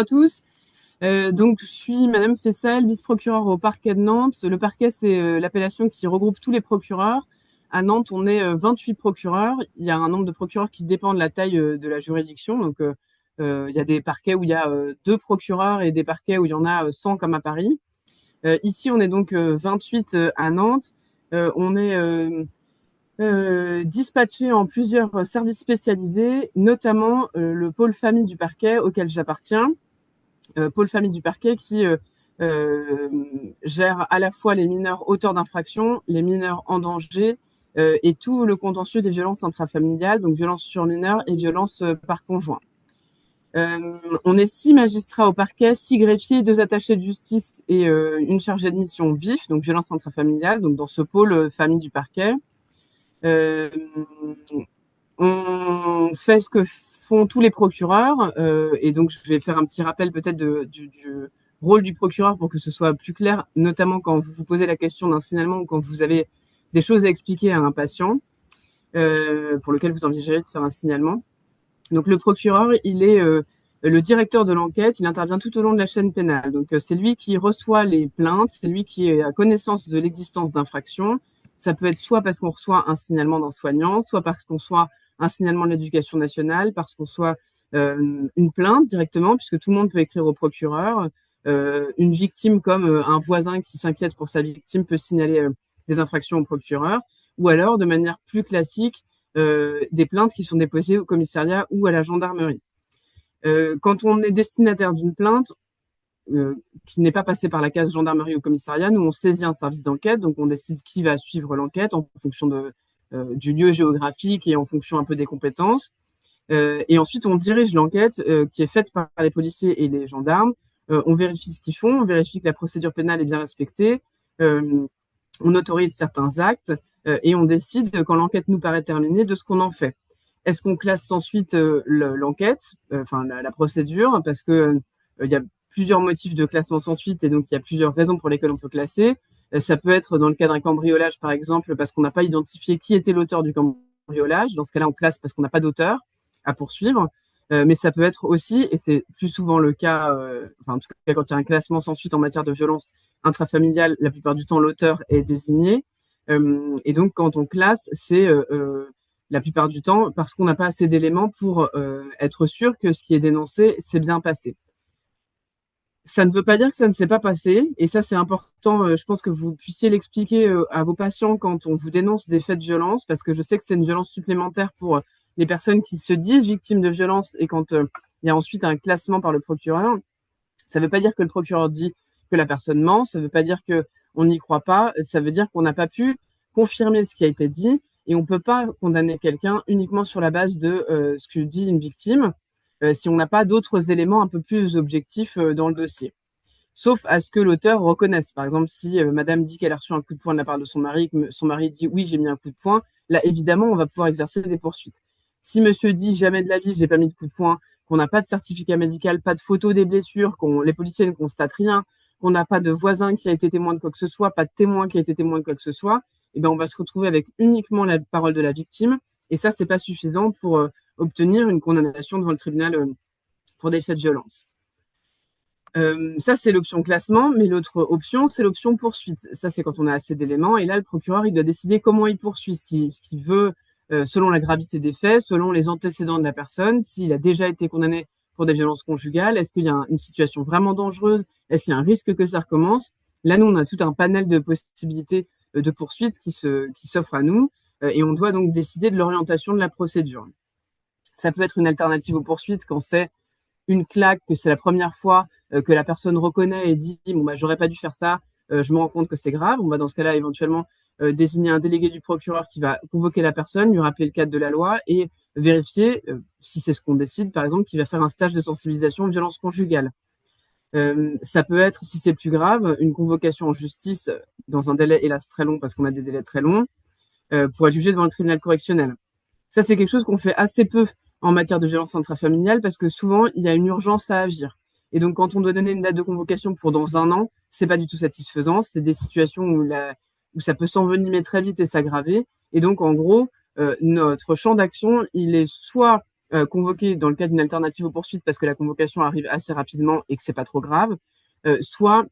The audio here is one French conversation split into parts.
à tous. Donc, je suis Madame Fessel, vice-procureure au parquet de Nantes. Le parquet, c'est l'appellation qui regroupe tous les procureurs. À Nantes, on est 28 procureurs. Il y a un nombre de procureurs qui dépend de la taille de la juridiction. Donc, il y a des parquets où il y a 2 procureurs et des parquets où il y en a 100 comme à Paris. Ici, on est donc 28 à Nantes. On est dispatchés en plusieurs services spécialisés, notamment le pôle famille du parquet auquel j'appartiens. Pôle famille du parquet qui euh, gère à la fois les mineurs auteurs d'infractions, les mineurs en danger et tout le contentieux des violences intrafamiliales, donc violences sur mineurs et violences par conjoint. On est 6 magistrats au parquet, 6 greffiers, 2 attachés de justice et une chargée de mission vif, donc violence intrafamiliale, donc dans ce pôle famille du parquet. Euh, on fait ce que font tous les procureurs, et donc je vais faire un petit rappel peut-être du rôle du procureur pour que ce soit plus clair, notamment quand vous vous posez la question d'un signalement ou quand vous avez des choses à expliquer à un patient pour lequel vous envisagez de faire un signalement. Donc le procureur, il est le directeur de l'enquête, il intervient tout au long de la chaîne pénale. Donc c'est lui qui reçoit les plaintes, c'est lui qui a connaissance de l'existence d'infractions. Ça peut être soit parce qu'on reçoit un signalement d'un soignant, soit parce qu'on reçoit un signalement de l'éducation nationale, parce qu'on reçoit une plainte directement, puisque tout le monde peut écrire au procureur. Une victime comme un voisin qui s'inquiète pour sa victime peut signaler des infractions au procureur, ou alors de manière plus classique, des plaintes qui sont déposées au commissariat ou à la gendarmerie. Quand on est destinataire d'une plainte qui n'est pas passée par la case gendarmerie ou commissariat, nous on saisit un service d'enquête, donc on décide qui va suivre l'enquête en fonction du lieu géographique et en fonction un peu des compétences. Et ensuite on dirige l'enquête qui est faite par les policiers et les gendarmes. On vérifie ce qu'ils font, on vérifie que la procédure pénale est bien respectée, on autorise certains actes et on décide, quand l'enquête nous paraît terminée, de ce qu'on en fait. Est-ce qu'on classe ensuite l'enquête, enfin la procédure, parce que il y a plusieurs motifs de classement sans suite et donc il y a plusieurs raisons pour lesquelles on peut classer. Ça peut être dans le cas d'un cambriolage, par exemple, parce qu'on n'a pas identifié qui était l'auteur du cambriolage. Dans ce cas-là, on classe parce qu'on n'a pas d'auteur à poursuivre. Mais ça peut être aussi, et c'est plus souvent le cas, enfin en tout cas quand il y a un classement sans suite en matière de violence intrafamiliale, la plupart du temps l'auteur est désigné. Et donc quand on classe, c'est la plupart du temps parce qu'on n'a pas assez d'éléments pour être sûr que ce qui est dénoncé s'est bien passé. Ça ne veut pas dire que ça ne s'est pas passé, et ça c'est important, je pense que vous puissiez l'expliquer à vos patients quand on vous dénonce des faits de violence, parce que je sais que c'est une violence supplémentaire pour les personnes qui se disent victimes de violence, et quand il y a ensuite un classement par le procureur, ça ne veut pas dire que le procureur dit que la personne ment, ça ne veut pas dire que on n'y croit pas, ça veut dire qu'on n'a pas pu confirmer ce qui a été dit, et on ne peut pas condamner quelqu'un uniquement sur la base de ce que dit une victime, si on n'a pas d'autres éléments un peu plus objectifs dans le dossier. Sauf à ce que l'auteur reconnaisse. Par exemple, si madame dit qu'elle a reçu un coup de poing de la part de son mari, que son mari dit oui, j'ai mis un coup de poing, là, évidemment, on va pouvoir exercer des poursuites. Si monsieur dit jamais de la vie, j'ai pas mis de coup de poing, qu'on n'a pas de certificat médical, pas de photo des blessures, les policiers ne constatent rien, qu'on n'a pas de voisin qui a été témoin de quoi que ce soit, pas de témoin qui a été témoin de quoi que ce soit, eh ben, on va se retrouver avec uniquement la parole de la victime. Et ça, c'est pas suffisant pour obtenir une condamnation devant le tribunal pour des faits de violence. Ça, c'est l'option classement, mais l'autre option, c'est l'option poursuite. Ça, c'est quand on a assez d'éléments. Et là, le procureur, il doit décider comment il poursuit, ce qu'il veut, selon la gravité des faits, selon les antécédents de la personne, s'il a déjà été condamné pour des violences conjugales, est-ce qu'il y a une situation vraiment dangereuse, est-ce qu'il y a un risque que ça recommence. Là, nous, on a tout un panel de possibilités de poursuite qui s'offre à nous, et on doit donc décider de l'orientation de la procédure. Ça peut être une alternative aux poursuites quand c'est une claque, que c'est la première fois que la personne reconnaît et dit bon bah j'aurais pas dû faire ça, je me rends compte que c'est grave. On va dans ce cas-là éventuellement désigner un délégué du procureur qui va convoquer la personne, lui rappeler le cadre de la loi et vérifier si c'est ce qu'on décide, par exemple, qui va faire un stage de sensibilisation aux violences conjugales. Ça peut être, si c'est plus grave, une convocation en justice dans un délai hélas très long parce qu'on a des délais très longs pour être jugé devant le tribunal correctionnel. Ça, c'est quelque chose qu'on fait assez peu en matière de violence intrafamiliale parce que souvent, il y a une urgence à agir. Et donc, quand on doit donner une date de convocation pour dans un an, c'est pas du tout satisfaisant. C'est des situations où ça peut s'envenimer très vite et s'aggraver. Et donc, en gros, notre champ d'action, il est soit convoquer dans le cas d'une alternative aux poursuites parce que la convocation arrive assez rapidement et que c'est pas trop grave, soit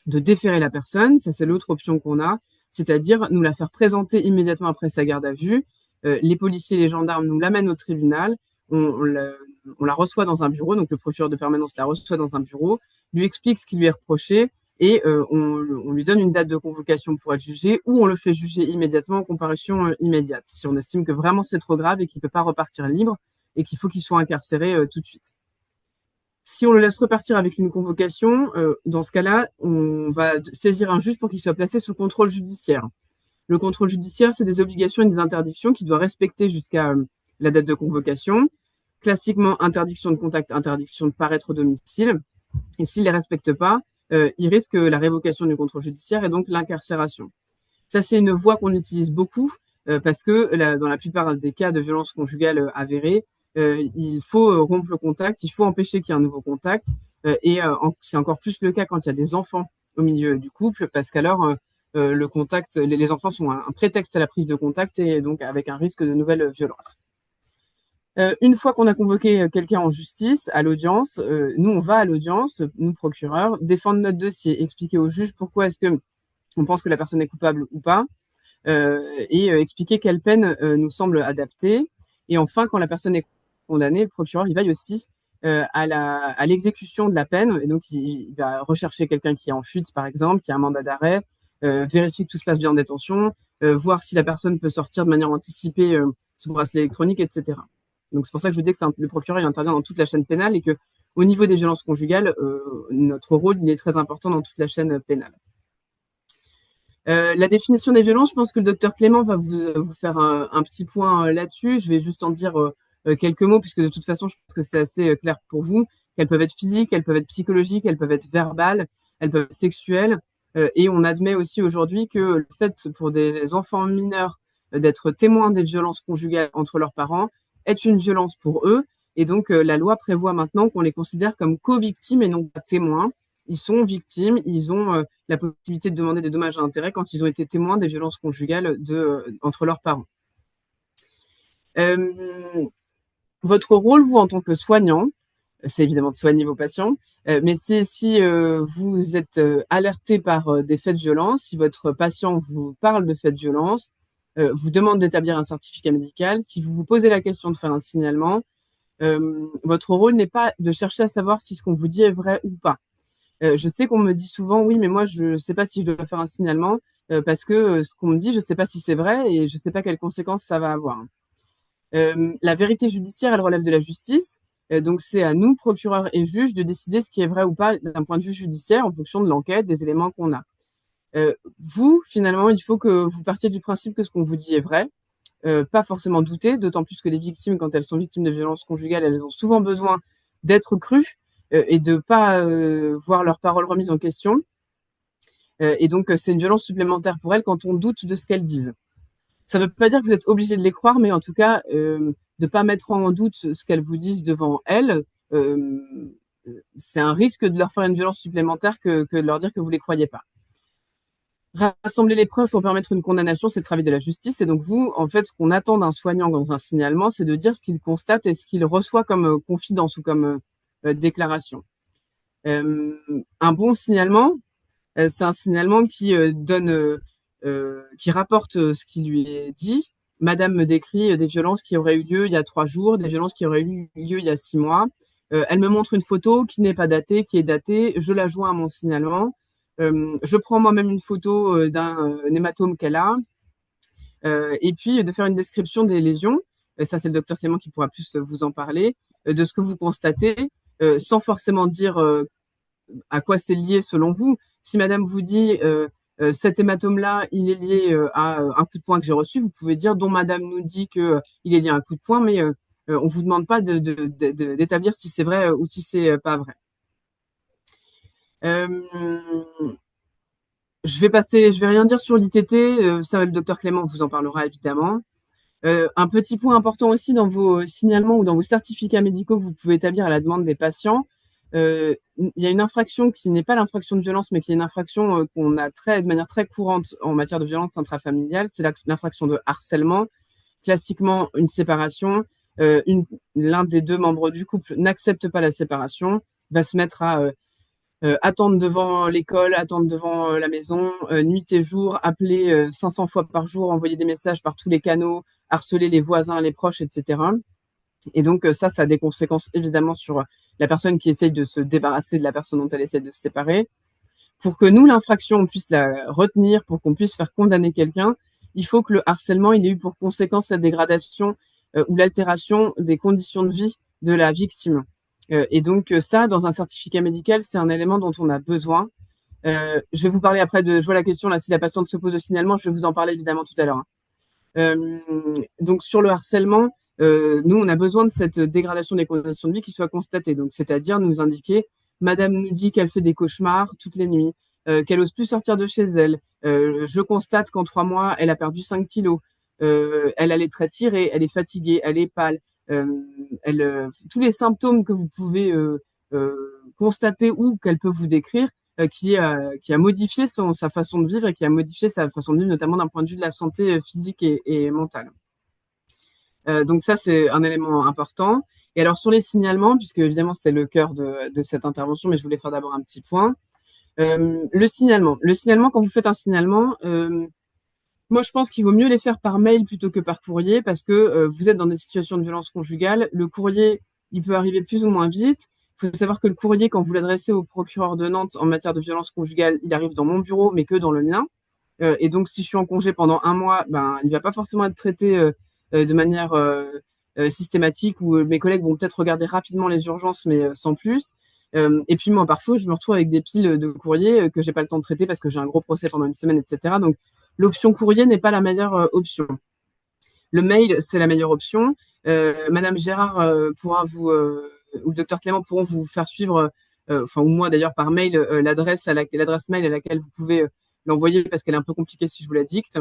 de déférer la personne, ça c'est l'autre option qu'on a, c'est-à-dire nous la faire présenter immédiatement après sa garde à vue. Les policiers et les gendarmes nous l'amènent au tribunal, on la reçoit dans un bureau, donc le procureur de permanence la reçoit dans un bureau, lui explique ce qui lui est reproché et on lui donne une date de convocation pour être jugé ou on le fait juger immédiatement en comparution immédiate si on estime que vraiment c'est trop grave et qu'il peut pas repartir libre et qu'il faut qu'il soit incarcéré tout de suite. Si on le laisse repartir avec une convocation, dans ce cas-là, on va saisir un juge pour qu'il soit placé sous contrôle judiciaire. Le contrôle judiciaire, c'est des obligations et des interdictions qu'il doit respecter jusqu'à la date de convocation. Classiquement, interdiction de contact, interdiction de paraître au domicile. Et s'il les respecte pas, il risque la révocation du contrôle judiciaire et donc l'incarcération. Ça, c'est une voie qu'on utilise beaucoup parce que dans la plupart des cas de violence conjugale avérée, il faut rompre le contact, il faut empêcher qu'il y ait un nouveau contact. Et c'est encore plus le cas quand il y a des enfants au milieu du couple, parce qu'alors le contact, les enfants sont un prétexte à la prise de contact et donc avec un risque de nouvelles violences. Une fois qu'on a convoqué quelqu'un en justice, à l'audience, nous, on va à l'audience, nous, procureurs, défendre notre dossier, expliquer au juge pourquoi est-ce que on pense que la personne est coupable ou pas, et expliquer quelle peine nous semble adaptée. Et enfin, quand la personne est condamnée, le procureur, il veille aussi à l'exécution de la peine. Et donc, il va rechercher quelqu'un qui est en fuite, par exemple, qui a un mandat d'arrêt, vérifier que tout se passe bien en détention, voir si la personne peut sortir de manière anticipée sous bracelet électronique, etc. Donc, c'est pour ça que je vous dis que le procureur, il intervient dans toute la chaîne pénale et que au niveau des violences conjugales, notre rôle, il est très important dans toute la chaîne pénale. La définition des violences, je pense que le docteur Clément va vous faire un petit point là-dessus. Je vais juste en dire quelques mots, puisque de toute façon, je pense que c'est assez clair pour vous, qu'elles peuvent être physiques, elles peuvent être psychologiques, elles peuvent être verbales, elles peuvent être sexuelles. Et on admet aussi aujourd'hui que le fait pour des enfants mineurs d'être témoins des violences conjugales entre leurs parents est une violence pour eux. Et donc, la loi prévoit maintenant qu'on les considère comme co-victimes et non pas témoins. Ils sont victimes, ils ont la possibilité de demander des dommages à intérêts quand ils ont été témoins des violences conjugales entre leurs parents. Votre rôle, vous, en tant que soignant, c'est évidemment de soigner vos patients, mais si vous êtes alerté par des faits de violence, si votre patient vous parle de faits de violence, vous demande d'établir un certificat médical, si vous vous posez la question de faire un signalement, votre rôle n'est pas de chercher à savoir si ce qu'on vous dit est vrai ou pas. Je sais qu'on me dit souvent, oui, mais moi, je sais pas si je dois faire un signalement parce que ce qu'on me dit, je sais pas si c'est vrai et je sais pas quelles conséquences ça va avoir. La vérité judiciaire, elle relève de la justice. Donc, c'est à nous, procureurs et juges, de décider ce qui est vrai ou pas d'un point de vue judiciaire en fonction de l'enquête, des éléments qu'on a. Vous, finalement, il faut que vous partiez du principe que ce qu'on vous dit est vrai. Pas forcément douter, d'autant plus que les victimes, quand elles sont victimes de violences conjugales, elles ont souvent besoin d'être crues et de pas voir leurs paroles remises en question. Et donc, c'est une violence supplémentaire pour elles quand on doute de ce qu'elles disent. Ça ne veut pas dire que vous êtes obligé de les croire, mais en tout cas, de pas mettre en doute ce qu'elles vous disent devant elles, c'est un risque de leur faire une violence supplémentaire que de leur dire que vous les croyez pas. Rassembler les preuves pour permettre une condamnation, c'est le travail de la justice. Et donc vous, en fait, ce qu'on attend d'un soignant dans un signalement, c'est de dire ce qu'il constate et ce qu'il reçoit comme confidence ou comme déclaration. Un bon signalement, c'est un signalement qui qui rapporte ce qui lui est dit. Madame me décrit des violences qui auraient eu lieu il y a 3 jours, des violences qui auraient eu lieu il y a 6 mois. Elle me montre une photo qui n'est pas datée, qui est datée. Je la joins à mon signalement. Je prends moi-même une photo d'un hématome qu'elle a. Et puis de faire une description des lésions. Ça, c'est le docteur Clément qui pourra plus vous en parler. De ce que vous constatez, sans forcément dire à quoi c'est lié selon vous. Si madame vous dit cet hématome-là, il est lié à un coup de poing que j'ai reçu, vous pouvez dire dont madame nous dit que il est lié à un coup de poing, mais on vous demande pas d'établir si c'est vrai ou si c'est pas vrai. Je vais rien dire sur l'ITT, ça le docteur Clément vous en parlera évidemment. Un petit point important aussi dans vos signalements ou dans vos certificats médicaux que vous pouvez établir à la demande des patients, il y a une infraction qui n'est pas l'infraction de violence, mais qui est une infraction qu'on a de manière très courante en matière de violence intrafamiliale, c'est l'infraction de harcèlement. Classiquement, une séparation l'un des deux membres du couple n'accepte pas la séparation, va se mettre à attendre devant l'école, attendre devant la maison, nuit et jour, appeler 500 fois par jour, envoyer des messages par tous les canaux, harceler les voisins, les proches, etc. Et donc ça a des conséquences évidemment sur la personne qui essaye de se débarrasser de la personne dont elle essaie de se séparer. Pour que nous, l'infraction, on puisse la retenir, pour qu'on puisse faire condamner quelqu'un, il faut que le harcèlement, il ait eu pour conséquence la dégradation ou l'altération des conditions de vie de la victime. Et donc ça, dans un certificat médical, c'est un élément dont on a besoin. Je vais vous parler après je vois la question là, si la patiente se pose de signalement, je vais vous en parler évidemment tout à l'heure. Donc sur le harcèlement, nous, on a besoin de cette dégradation des conditions de vie qui soit constatée. Donc, c'est-à-dire nous indiquer, Madame nous dit qu'elle fait des cauchemars toutes les nuits, qu'elle ose plus sortir de chez elle. Je constate qu'en 3 mois, elle a perdu 5 kilos. Elle a les traits tirés, elle est fatiguée, elle est pâle. Tous les symptômes que vous pouvez constater ou qu'elle peut vous décrire, qui a modifié sa façon de vivre et qui a modifié sa façon de vivre, notamment d'un point de vue de la santé physique et mentale. Donc ça, c'est un élément important. Et alors sur les signalements, puisque évidemment c'est le cœur de cette intervention, mais je voulais faire d'abord un petit point. Le signalement, quand vous faites un signalement, moi je pense qu'il vaut mieux les faire par mail plutôt que par courrier, parce que vous êtes dans des situations de violence conjugale. Le courrier, il peut arriver plus ou moins vite. Il faut savoir que le courrier, quand vous l'adressez au procureur de Nantes en matière de violence conjugale, il arrive dans mon bureau, mais que dans le mien. Et donc si je suis en congé pendant 1 mois, ben il va pas forcément être traité de manière systématique, où mes collègues vont peut-être regarder rapidement les urgences, mais sans plus. Et puis moi, parfois, je me retrouve avec des piles de courriers que j'ai pas le temps de traiter parce que j'ai un gros procès pendant une semaine, etc. Donc, l'option courrier n'est pas la meilleure option. Le mail, c'est la meilleure option. Madame Gérard pourra ou le docteur Clément pourront vous faire suivre, enfin, ou moi d'ailleurs par mail, l'adresse mail à laquelle vous pouvez l'envoyer parce qu'elle est un peu compliquée si je vous la dicte.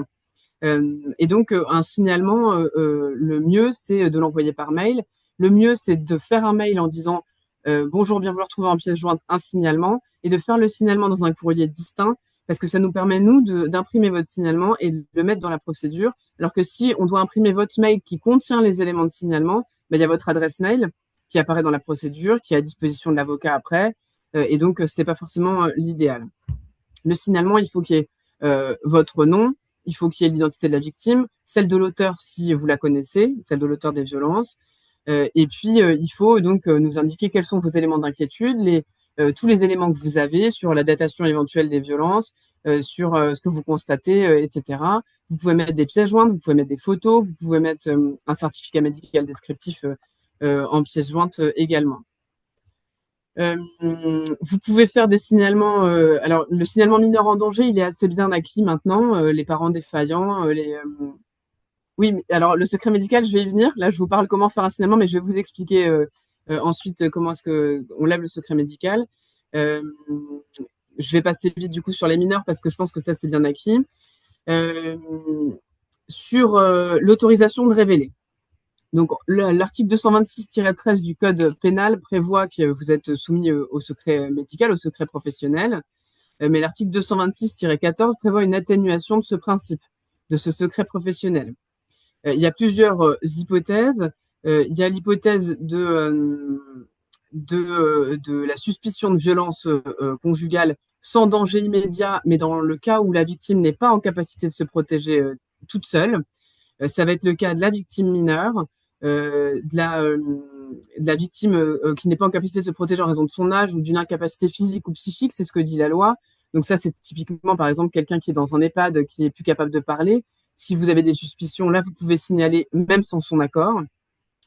Et donc, un signalement, le mieux, c'est de l'envoyer par mail. Le mieux, c'est de faire un mail en disant bonjour, bien vouloir trouver en pièce jointe un signalement et de faire le signalement dans un courrier distinct parce que ça nous permet, nous, d'imprimer votre signalement et de le mettre dans la procédure. Alors que si on doit imprimer votre mail qui contient les éléments de signalement, ben, il y a votre adresse mail qui apparaît dans la procédure, qui est à disposition de l'avocat après. Et donc, c'est pas forcément l'idéal. Le signalement, il faut qu'il y ait votre nom, il faut qu'il y ait l'identité de la victime, celle de l'auteur si vous la connaissez, celle de l'auteur des violences. Et puis, il faut donc nous indiquer quels sont vos éléments d'inquiétude, tous les éléments que vous avez sur la datation éventuelle des violences, sur ce que vous constatez, etc. Vous pouvez mettre des pièces jointes, vous pouvez mettre des photos, vous pouvez mettre un certificat médical descriptif en pièces jointes également. Vous pouvez faire des signalements. Alors, le signalement mineur en danger, il est assez bien acquis maintenant. Les parents défaillants, oui, alors le secret médical, je vais y venir. Là, je vous parle comment faire un signalement, mais je vais vous expliquer ensuite comment est-ce que on lève le secret médical. Euh, je vais passer vite du coup sur les mineurs parce que je pense que ça c'est bien acquis. Euh, sur l'autorisation de révéler. Donc, l'article 226-13 du Code pénal prévoit que vous êtes soumis au secret médical, au secret professionnel. Mais l'article 226-14 prévoit une atténuation de ce principe, de ce secret professionnel. Il y a plusieurs hypothèses. Il y a l'hypothèse de la suspicion de violence conjugale sans danger immédiat, mais dans le cas où la victime n'est pas en capacité de se protéger toute seule. Ça va être le cas de la victime mineure, de la victime qui n'est pas en capacité de se protéger en raison de son âge ou d'une incapacité physique ou psychique, c'est ce que dit la loi. Donc ça, c'est typiquement, par exemple, quelqu'un qui est dans un EHPAD, qui n'est plus capable de parler. Si vous avez des suspicions, là, vous pouvez signaler même sans son accord.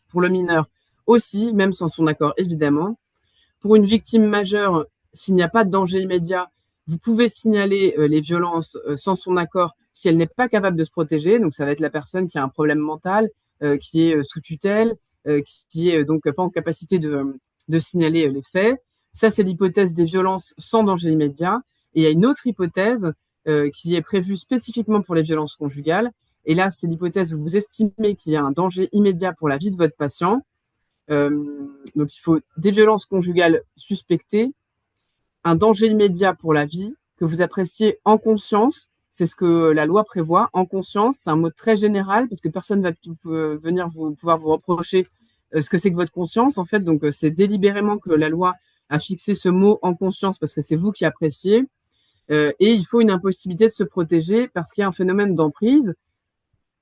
Pour le mineur aussi, même sans son accord, évidemment. Pour une victime majeure, s'il n'y a pas de danger immédiat, vous pouvez signaler les violences sans son accord si elle n'est pas capable de se protéger. Donc, ça va être la personne qui a un problème mental, qui est sous tutelle, qui est donc pas en capacité de signaler les faits. Ça, c'est l'hypothèse des violences sans danger immédiat. Et il y a une autre hypothèse qui est prévue spécifiquement pour les violences conjugales. Et là, c'est l'hypothèse où vous estimez qu'il y a un danger immédiat pour la vie de votre patient. Donc, il faut des violences conjugales suspectées, un danger immédiat pour la vie que vous appréciez en conscience. C'est ce que la loi prévoit. En conscience, c'est un mot très général parce que personne va venir pouvoir vous reprocher ce que c'est que votre conscience, en fait. Donc, c'est délibérément que la loi a fixé ce mot en conscience parce que c'est vous qui appréciez. Et il faut une impossibilité de se protéger parce qu'il y a un phénomène d'emprise.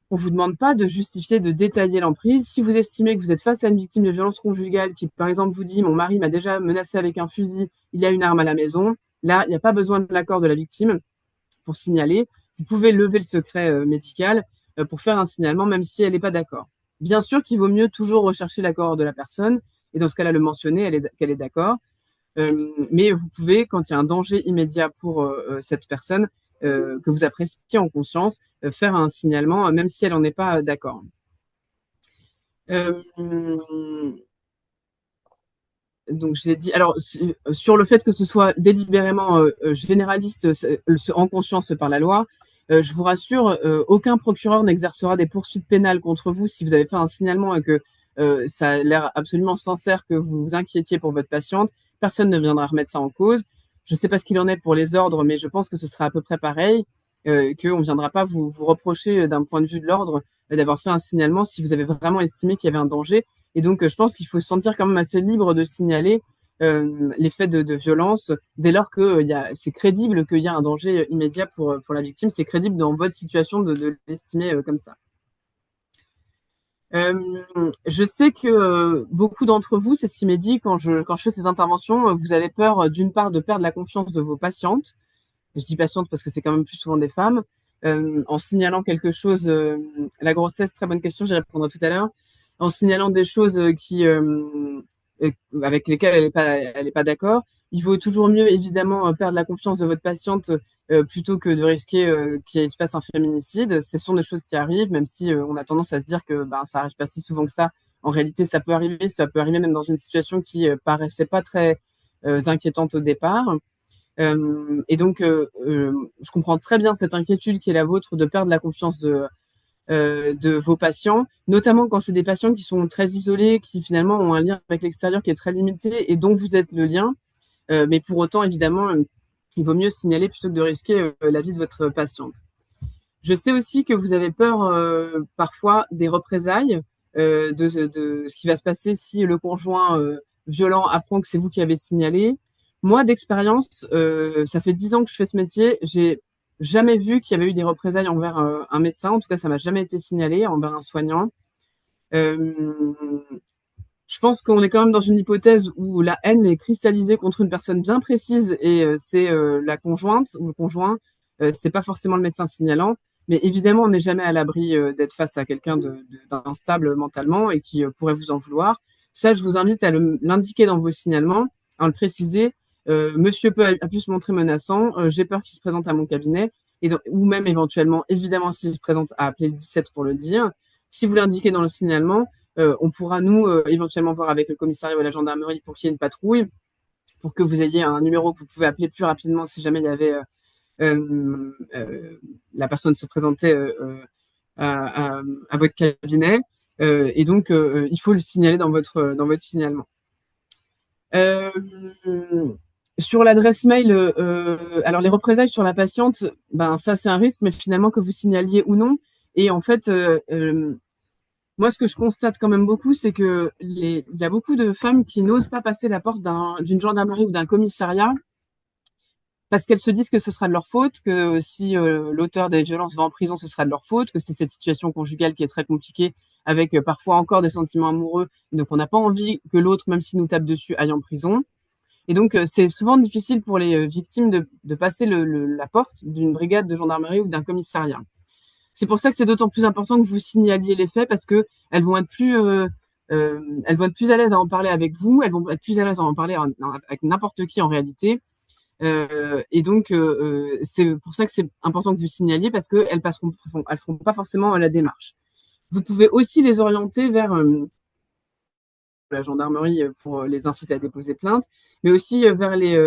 On vous demande pas de justifier, de détailler l'emprise. Si vous estimez que vous êtes face à une victime de violence conjugale qui, par exemple, vous dit, mon mari m'a déjà menacé avec un fusil, il y a une arme à la maison, là, il n'y a pas besoin de l'accord de la victime pour signaler. Vous pouvez lever le secret médical pour faire un signalement, même si elle n'est pas d'accord. Bien sûr qu'il vaut mieux toujours rechercher l'accord de la personne, et dans ce cas-là, le mentionner, qu'elle est d'accord. Mais vous pouvez, quand il y a un danger immédiat pour cette personne que vous appréciez en conscience, faire un signalement, même si elle n'en est pas d'accord. Donc j'ai dit, alors sur le fait que ce soit délibérément généraliste en conscience par la loi, je vous rassure, aucun procureur n'exercera des poursuites pénales contre vous si vous avez fait un signalement et que ça a l'air absolument sincère que vous vous inquiétiez pour votre patiente. Personne ne viendra remettre ça en cause. Je ne sais pas ce qu'il en est pour les ordres, mais je pense que ce sera à peu près pareil, qu'on ne viendra pas vous reprocher d'un point de vue de l'ordre d'avoir fait un signalement si vous avez vraiment estimé qu'il y avait un danger. Et donc, je pense qu'il faut se sentir quand même assez libre de signaler les faits de violence dès lors que c'est crédible qu'il y a un danger immédiat pour la victime. C'est crédible dans votre situation de l'estimer comme ça. Je sais que beaucoup d'entre vous, c'est ce qui m'est dit quand je fais ces interventions, vous avez peur d'une part de perdre la confiance de vos patientes. Je dis patientes parce que c'est quand même plus souvent des femmes. En signalant quelque chose, la grossesse, très bonne question, j'y répondrai tout à l'heure. En signalant des choses avec lesquelles elle est pas d'accord. Il vaut toujours mieux, évidemment, perdre la confiance de votre patiente plutôt que de risquer qu'il se passe un féminicide. Ce sont des choses qui arrivent, même si on a tendance à se dire que ça arrive pas si souvent que ça. En réalité, ça peut arriver même dans une situation qui paraissait pas très inquiétante au départ. Et donc, je comprends très bien cette inquiétude qui est la vôtre de perdre la confiance de vos patients, notamment quand c'est des patients qui sont très isolés, qui finalement ont un lien avec l'extérieur qui est très limité et dont vous êtes le lien. Mais pour autant, évidemment, il vaut mieux signaler plutôt que de risquer la vie de votre patiente. Je sais aussi que vous avez peur parfois des représailles, de ce qui va se passer si le conjoint violent apprend que c'est vous qui avez signalé. Moi, d'expérience, ça fait 10 ans que je fais ce métier, j'ai jamais vu qu'il y avait eu des représailles envers un médecin. En tout cas, ça m'a jamais été signalé envers un soignant. Euh, je pense qu'on est quand même dans une hypothèse où la haine est cristallisée contre une personne bien précise et c'est la conjointe ou le conjoint. C'est pas forcément le médecin signalant, mais évidemment, on n'est jamais à l'abri d'être face à quelqu'un d'instable mentalement et qui pourrait vous en vouloir. Ça, je vous invite à l'indiquer dans vos signalements, à le préciser. Monsieur a pu se montrer menaçant. J'ai peur qu'il se présente à mon cabinet ou même éventuellement, évidemment, s'il se présente, à appeler le 17 pour le dire. Si vous l'indiquez dans le signalement, on pourra, nous, éventuellement voir avec le commissariat ou la gendarmerie pour qu'il y ait une patrouille, pour que vous ayez un numéro que vous pouvez appeler plus rapidement si jamais il y avait la personne se présentait à votre cabinet. Et donc, il faut le signaler dans votre signalement. Sur l'adresse mail, alors les représailles sur la patiente, ça c'est un risque, mais finalement que vous signaliez ou non. Et en fait, moi, ce que je constate quand même beaucoup, c'est que il y a beaucoup de femmes qui n'osent pas passer la porte d'une gendarmerie ou d'un commissariat parce qu'elles se disent que ce sera de leur faute, que si l'auteur des violences va en prison, ce sera de leur faute, que c'est cette situation conjugale qui est très compliquée, avec parfois encore des sentiments amoureux. Donc, on n'a pas envie que l'autre, même s'il nous tape dessus, aille en prison. Et donc, c'est souvent difficile pour les victimes de passer la porte d'une brigade de gendarmerie ou d'un commissariat. C'est pour ça que c'est d'autant plus important que vous signaliez les faits parce que elles vont être plus à l'aise à en parler avec vous, elles vont être plus à l'aise à en parler avec n'importe qui en réalité. Et donc, c'est pour ça que c'est important que vous signaliez parce qu'elles elles feront pas forcément la démarche. Vous pouvez aussi les orienter vers la gendarmerie pour les inciter à déposer plainte, mais aussi vers les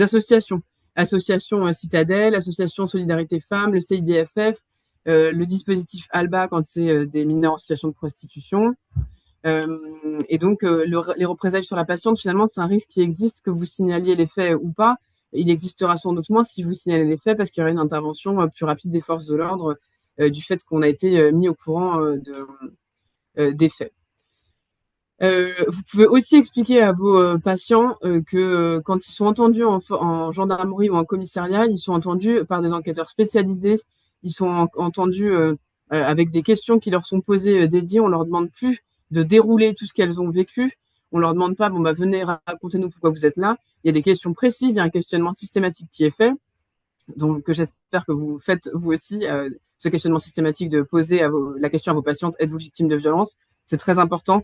associations. Association Citadelle, Association Solidarité Femmes, le CIDFF, le dispositif ALBA quand c'est des mineurs en situation de prostitution. Et donc, les représailles sur la patiente, finalement, c'est un risque qui existe, que vous signaliez les faits ou pas. Il existera sans doute moins si vous signalez les faits parce qu'il y aura une intervention plus rapide des forces de l'ordre du fait qu'on a été mis au courant des faits. Vous pouvez aussi expliquer à vos patients que quand ils sont entendus en gendarmerie ou en commissariat, ils sont entendus par des enquêteurs spécialisés, ils sont entendus avec des questions qui leur sont posées dédiées. On leur demande plus de dérouler tout ce qu'elles ont vécu. On leur demande pas, bon bah venez racontez-nous pourquoi vous êtes là. Il y a des questions précises, il y a un questionnement systématique qui est fait. Donc j'espère que vous faites vous aussi ce questionnement systématique de poser la question à vos patientes, êtes-vous victime de violence? C'est très important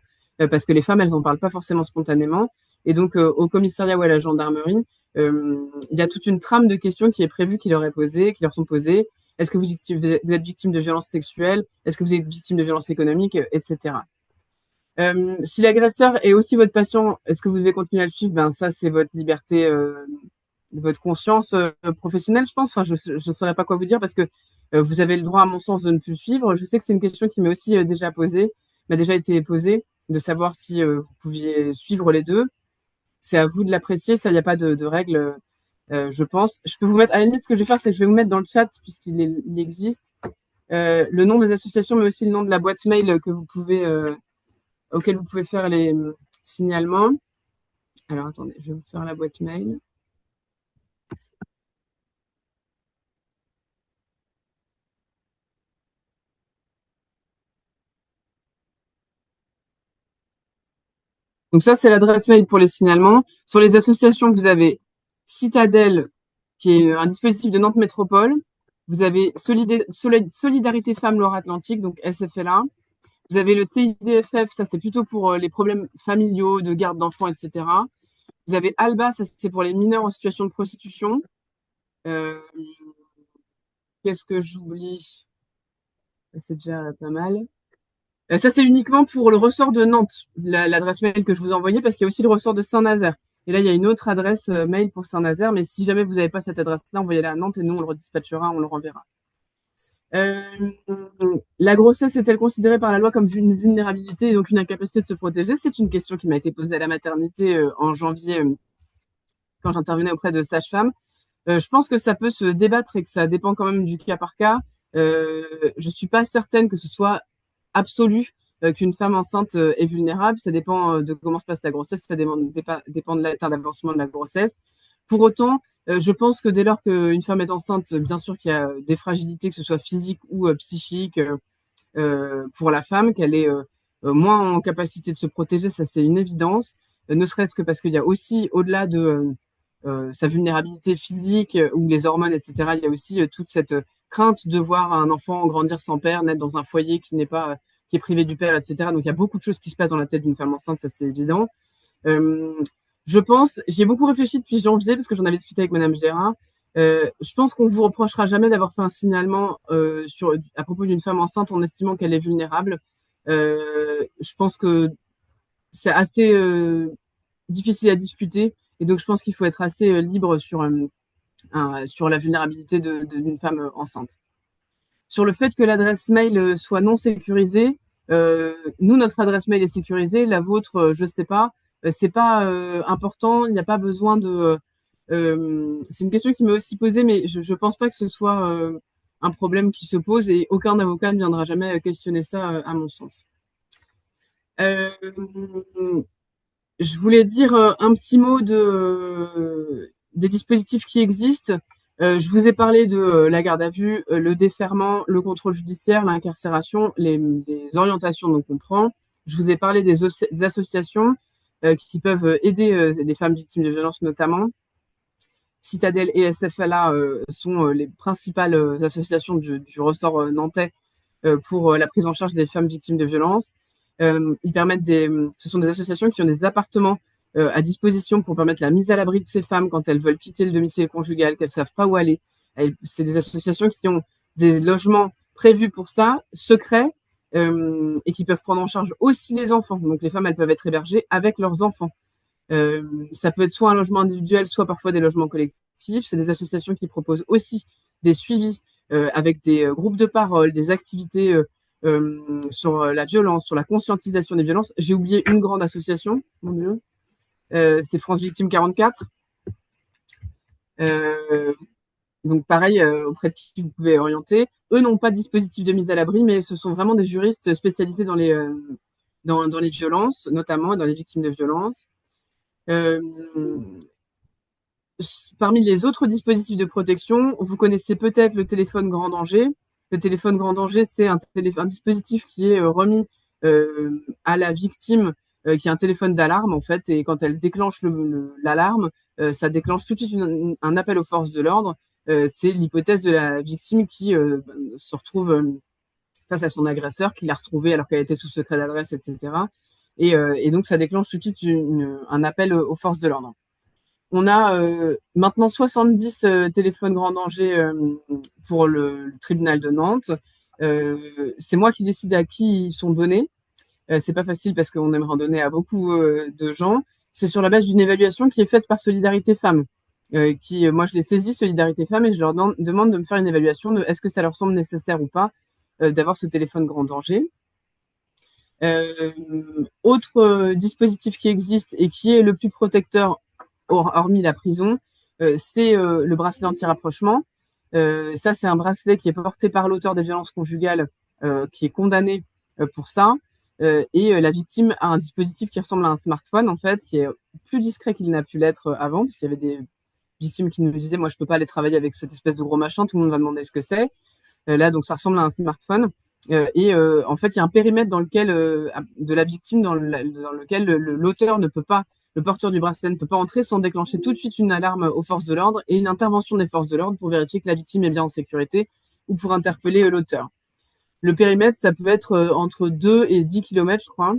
parce que les femmes, elles en parlent pas forcément spontanément. Et donc au commissariat ou à la gendarmerie, il y a toute une trame de questions qui est prévue, qui leur est posée, qui leur sont posées. Est-ce que vous êtes victime de violences sexuelles? Est-ce que vous êtes victime de violences économiques, etc. Si l'agresseur est aussi votre patient, est-ce que vous devez continuer à le suivre? Ben ça, c'est votre liberté, votre conscience professionnelle, je pense. Enfin, je ne saurais pas quoi vous dire parce que vous avez le droit, à mon sens, de ne plus le suivre. Je sais que c'est une question qui m'est aussi déjà posée, m'a déjà été posée, de savoir si vous pouviez suivre les deux. C'est à vous de l'apprécier. Ça, il n'y a pas de règle, je pense. Je peux vous mettre, à la limite, ce que je vais faire, c'est que je vais vous mettre dans le chat, il existe, le nom des associations, mais aussi le nom de la boîte mail que vous pouvez auquel vous pouvez faire les signalements. Alors, attendez, je vais vous faire la boîte mail. Donc ça, c'est l'adresse mail pour les signalements. Sur les associations, vous avez Citadelle, qui est un dispositif de Nantes Métropole. Vous avez Solidarité Femmes Loire-Atlantique, donc SFLA. Vous avez le CIDFF, ça c'est plutôt pour les problèmes familiaux, de garde d'enfants, etc. Vous avez ALBA, ça c'est pour les mineurs en situation de prostitution. Euh, Qu'est-ce que j'oublie? C'est déjà pas mal. Ça, c'est uniquement pour le ressort de Nantes, l'adresse mail que je vous ai envoyée, parce qu'il y a aussi le ressort de Saint-Nazaire. Et là, il y a une autre adresse mail pour Saint-Nazaire, mais si jamais vous n'avez pas cette adresse-là, envoyez-la à Nantes et nous, on le redispatchera, on le renverra. Euh, la grossesse est-elle considérée par la loi comme une vulnérabilité et donc une incapacité de se protéger? C'est une question qui m'a été posée à la maternité en janvier quand j'intervenais auprès de sages-femmes. Je pense que ça peut se débattre et que ça dépend quand même du cas par cas. Je suis pas certaine que ce soit absolu qu'une femme enceinte est vulnérable. Ça dépend de comment se passe la grossesse, ça dépend de l'état d'avancement de la grossesse. Pour autant, je pense que dès lors qu'une femme est enceinte, bien sûr qu'il y a des fragilités, que ce soit physiques ou psychiques, pour la femme, qu'elle est moins en capacité de se protéger, ça c'est une évidence, ne serait-ce que parce qu'il y a aussi, au-delà de sa vulnérabilité physique ou les hormones, etc., il y a aussi toute cette crainte de voir un enfant grandir sans père, naître dans un foyer qui n'est pas, qui est privé du père, etc. Donc il y a beaucoup de choses qui se passent dans la tête d'une femme enceinte, ça c'est évident. Euh, je pense, j'y ai beaucoup réfléchi depuis janvier parce que j'en avais discuté avec Madame Gérard. Je pense qu'on vous reprochera jamais d'avoir fait un signalement à propos d'une femme enceinte en estimant qu'elle est vulnérable. Je pense que c'est assez difficile à discuter et donc je pense qu'il faut être assez libre sur la vulnérabilité d'une femme enceinte. Sur le fait que l'adresse mail soit non sécurisée, nous, notre adresse mail est sécurisée, la vôtre, je sais pas. C'est pas important, il n'y a pas besoin de. C'est une question qui m'est aussi posée, mais je pense pas que ce soit un problème qui se pose et aucun avocat ne viendra jamais questionner ça, à mon sens. Euh, je voulais dire un petit mot des dispositifs qui existent. Je vous ai parlé de la garde à vue, le déferment, le contrôle judiciaire, l'incarcération, les orientations dont on prend. Je vous ai parlé des associations qui peuvent aider les femmes victimes de violences notamment. Citadel et SFLA sont les principales associations du ressort nantais pour la prise en charge des femmes victimes de violences. Ils permettent ce sont des associations qui ont des appartements à disposition pour permettre la mise à l'abri de ces femmes quand elles veulent quitter le domicile conjugal, qu'elles ne savent pas où aller. C'est des associations qui ont des logements prévus pour ça, secrets, et qui peuvent prendre en charge aussi les enfants. Donc les femmes, elles peuvent être hébergées avec leurs enfants. Ça peut être soit un logement individuel, soit parfois des logements collectifs. C'est des associations qui proposent aussi des suivis avec des groupes de parole, des activités sur la violence, sur la conscientisation des violences. J'ai oublié une grande association, mon Dieu. C'est France Victime 44. Donc pareil, auprès de qui vous pouvez orienter. Eux n'ont pas de dispositif de mise à l'abri, mais ce sont vraiment des juristes spécialisés dans les violences, notamment dans les victimes de violences. Euh, Parmi les autres dispositifs de protection, vous connaissez peut-être le téléphone grand danger. Le téléphone grand danger, c'est un dispositif qui est remis à la victime, qui est un téléphone d'alarme en fait, et quand elle déclenche l'alarme, ça déclenche tout de suite un appel aux forces de l'ordre. C'est l'hypothèse de la victime qui se retrouve face à son agresseur, qui l'a retrouvée alors qu'elle était sous secret d'adresse, etc. Et donc ça déclenche tout de suite un appel aux forces de l'ordre. On a maintenant 70 téléphones grand danger pour le tribunal de Nantes. C'est moi qui décide à qui ils sont donnés. C'est pas facile parce qu'on aimerait en donner à beaucoup de gens. C'est sur la base d'une évaluation qui est faite par Solidarité Femmes. Moi, je les saisis, Solidarité Femmes, et je leur demande de me faire une évaluation de est-ce que ça leur semble nécessaire ou pas d'avoir ce téléphone grand danger. Autre dispositif qui existe et qui est le plus protecteur hormis la prison, c'est le bracelet anti-rapprochement. Ça, c'est un bracelet qui est porté par l'auteur des violences conjugales qui est condamné pour ça. Et la victime a un dispositif qui ressemble à un smartphone, en fait, qui est plus discret qu'il n'a pu l'être avant, parce qu'il y avait des victimes qui nous disaient, moi, je peux pas aller travailler avec cette espèce de gros machin, tout le monde va me demander ce que c'est. Là, donc, ça ressemble à un smartphone. En fait, il y a un périmètre dans lequel, de la victime dans lequel l'auteur ne peut pas, le porteur du bracelet ne peut pas entrer sans déclencher tout de suite une alarme aux forces de l'ordre et une intervention des forces de l'ordre pour vérifier que la victime est bien en sécurité ou pour interpeller l'auteur. Le périmètre, ça peut être entre 2 et 10 km, je crois.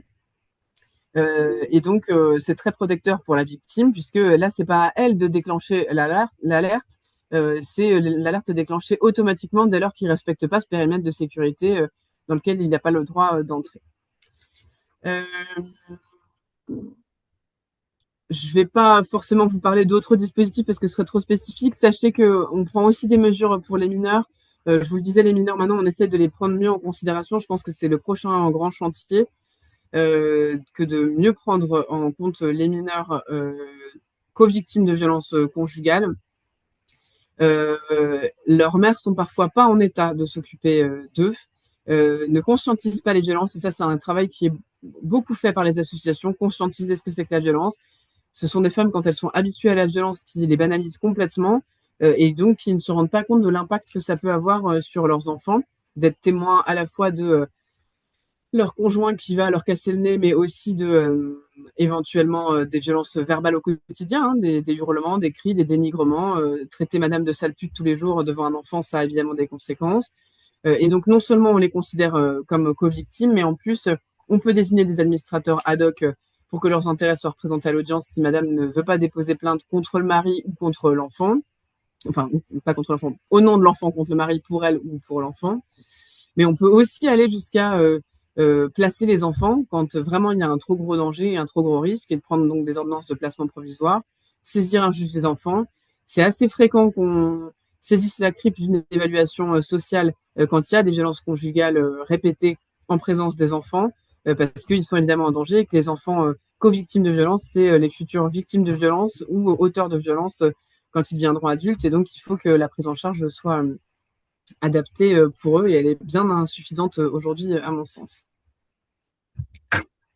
Et donc, c'est très protecteur pour la victime, puisque là, c'est pas à elle de déclencher l'alerte. L'alerte est déclenchée automatiquement dès lors qu'il ne respecte pas ce périmètre de sécurité dans lequel il n'a pas le droit d'entrer. Je vais pas forcément vous parler d'autres dispositifs parce que ce serait trop spécifique. Sachez qu'on prend aussi des mesures pour les mineurs. Je vous le disais, les mineurs, maintenant, on essaie de les prendre mieux en considération. Je pense que c'est le prochain grand chantier, que de mieux prendre en compte les mineurs co-victimes de violences conjugales. Leurs mères sont parfois pas en état de s'occuper d'eux, ne conscientisent pas les violences. Et ça, c'est un travail qui est beaucoup fait par les associations, conscientiser ce que c'est que la violence. Ce sont des femmes, quand elles sont habituées à la violence, qui les banalisent complètement et donc qui ne se rendent pas compte de l'impact que ça peut avoir sur leurs enfants, d'être témoins à la fois de leur conjoint qui va leur casser le nez, mais aussi de éventuellement des violences verbales au quotidien, hein, des hurlements, des cris, des dénigrements. Traiter madame de sale pute tous les jours devant un enfant, ça a évidemment des conséquences. Et donc non seulement on les considère comme co-victimes, mais en plus on peut désigner des administrateurs ad hoc pour que leurs intérêts soient représentés à l'audience si madame ne veut pas déposer plainte contre le mari ou contre l'enfant. Enfin, pas contre l'enfant, au nom de l'enfant contre le mari pour elle ou pour l'enfant. Mais on peut aussi aller jusqu'à placer les enfants quand vraiment il y a un trop gros danger et un trop gros risque et de prendre donc des ordonnances de placement provisoire, saisir un juge des enfants. C'est assez fréquent qu'on saisisse la CRIP d'une évaluation sociale quand il y a des violences conjugales répétées en présence des enfants, parce qu'ils sont évidemment en danger et que les enfants co-victimes de violences, c'est les futures victimes de violences ou auteurs de violences quand ils deviendront adultes. Et donc, il faut que la prise en charge soit adaptée pour eux et elle est bien insuffisante aujourd'hui, à mon sens.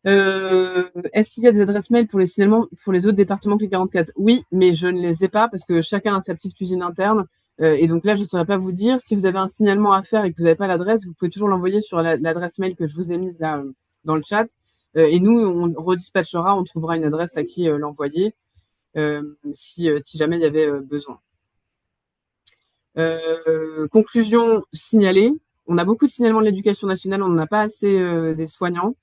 Est-ce qu'il y a des adresses mail pour les signalements pour les autres départements que les 44? Oui, mais je ne les ai pas parce que chacun a sa petite cuisine interne. Et donc là, je ne saurais pas vous dire. Si vous avez un signalement à faire et que vous n'avez pas l'adresse, vous pouvez toujours l'envoyer sur l'adresse mail que je vous ai mise là dans le chat. Et nous, on redispatchera, on trouvera une adresse à qui l'envoyer si jamais il y avait besoin. Conclusion signalée. On a beaucoup de signalements de l'éducation nationale, on n'en a pas assez des soignants.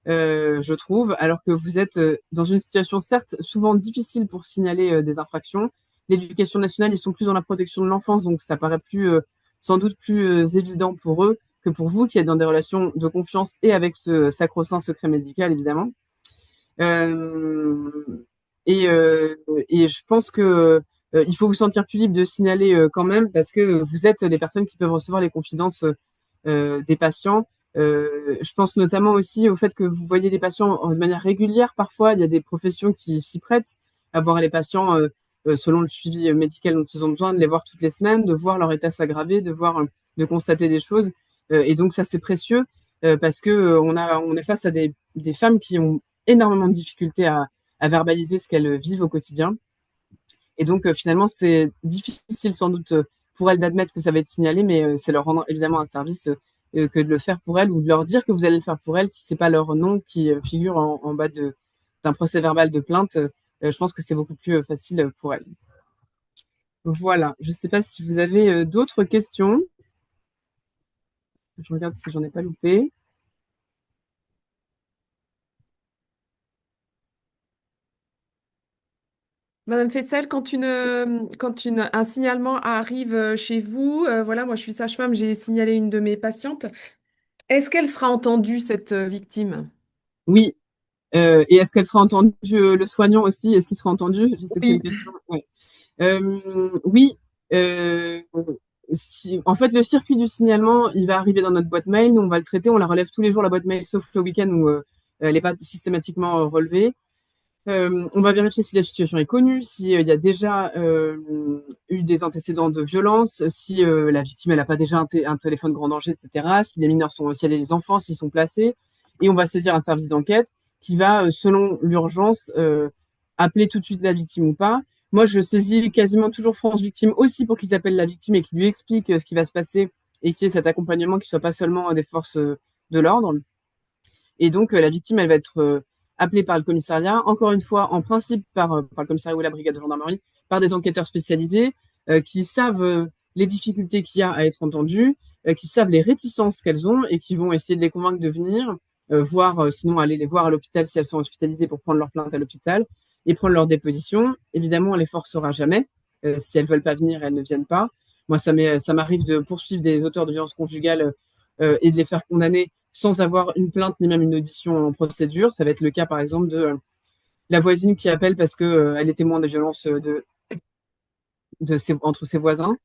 Je trouve, alors que vous êtes dans une situation certes souvent difficile pour signaler des infractions. L'éducation nationale, ils sont plus dans la protection de l'enfance, donc ça paraît sans doute plus évident pour eux que pour vous qui êtes dans des relations de confiance et avec ce sacro-saint secret médical, évidemment. Euh, et je pense que il faut vous sentir plus libre de signaler quand même parce que vous êtes les personnes qui peuvent recevoir les confidences des patients. Je pense notamment aussi au fait que vous voyez les patients de manière régulière. Parfois, il y a des professions qui s'y prêtent à voir les patients selon le suivi médical dont ils ont besoin, de les voir toutes les semaines, de voir leur état s'aggraver, de constater des choses. Et donc ça, c'est précieux parce que on est face à des des femmes qui ont énormément de difficultés à verbaliser ce qu'elles vivent au quotidien. Et donc, finalement, c'est difficile sans doute pour elles d'admettre que ça va être signalé, mais c'est leur rendre évidemment un service que de le faire pour elles ou de leur dire que vous allez le faire pour elles si c'est pas leur nom qui figure en bas d'un procès verbal de plainte. Je pense que c'est beaucoup plus facile pour elles. Voilà. Je sais pas si vous avez d'autres questions. Je regarde si j'en ai pas loupé. Madame Fessel, un signalement arrive chez vous, voilà, moi je suis sage-femme, j'ai signalé une de mes patientes. Est-ce qu'elle sera entendue, cette victime? Oui. Et est-ce qu'elle sera entendue, le soignant aussi, est-ce qu'il sera entendu? Je sais que c'est une Oui. question. Ouais. Oui. Euh, En fait, le circuit du signalement, il va arriver dans notre boîte mail. Nous, on va le traiter. On la relève tous les jours, la boîte mail, sauf le week-end où elle n'est pas systématiquement relevée. On va vérifier si la situation est connue, s'il y a déjà eu des antécédents de violence, si la victime elle n'a pas déjà un téléphone grand danger, etc. Si les mineurs sont, si elle a des enfants, s'ils sont placés, et on va saisir un service d'enquête qui va, selon l'urgence, appeler tout de suite la victime ou pas. Moi, je saisis quasiment toujours France Victime aussi pour qu'ils appellent la victime et qu'ils lui expliquent ce qui va se passer et qu'il y ait cet accompagnement qui soit pas seulement des forces de l'ordre. Et donc, la victime, elle va être appelée par le commissariat, encore une fois, en principe par le commissariat ou la brigade de gendarmerie, par des enquêteurs spécialisés qui savent les difficultés qu'il y a à être entendues, qui savent les réticences qu'elles ont et qui vont essayer de les convaincre de venir, voir, sinon aller les voir à l'hôpital si elles sont hospitalisées pour prendre leur plainte à l'hôpital et prendre leur déposition. Évidemment, on les forcera jamais. Si elles veulent pas venir, elles ne viennent pas. Moi, ça m'arrive de poursuivre des auteurs de violences conjugales et de les faire condamner sans avoir une plainte ni même une audition en procédure. Ça va être le cas, par exemple, de la voisine qui appelle parce que elle est témoin des violences entre ses voisins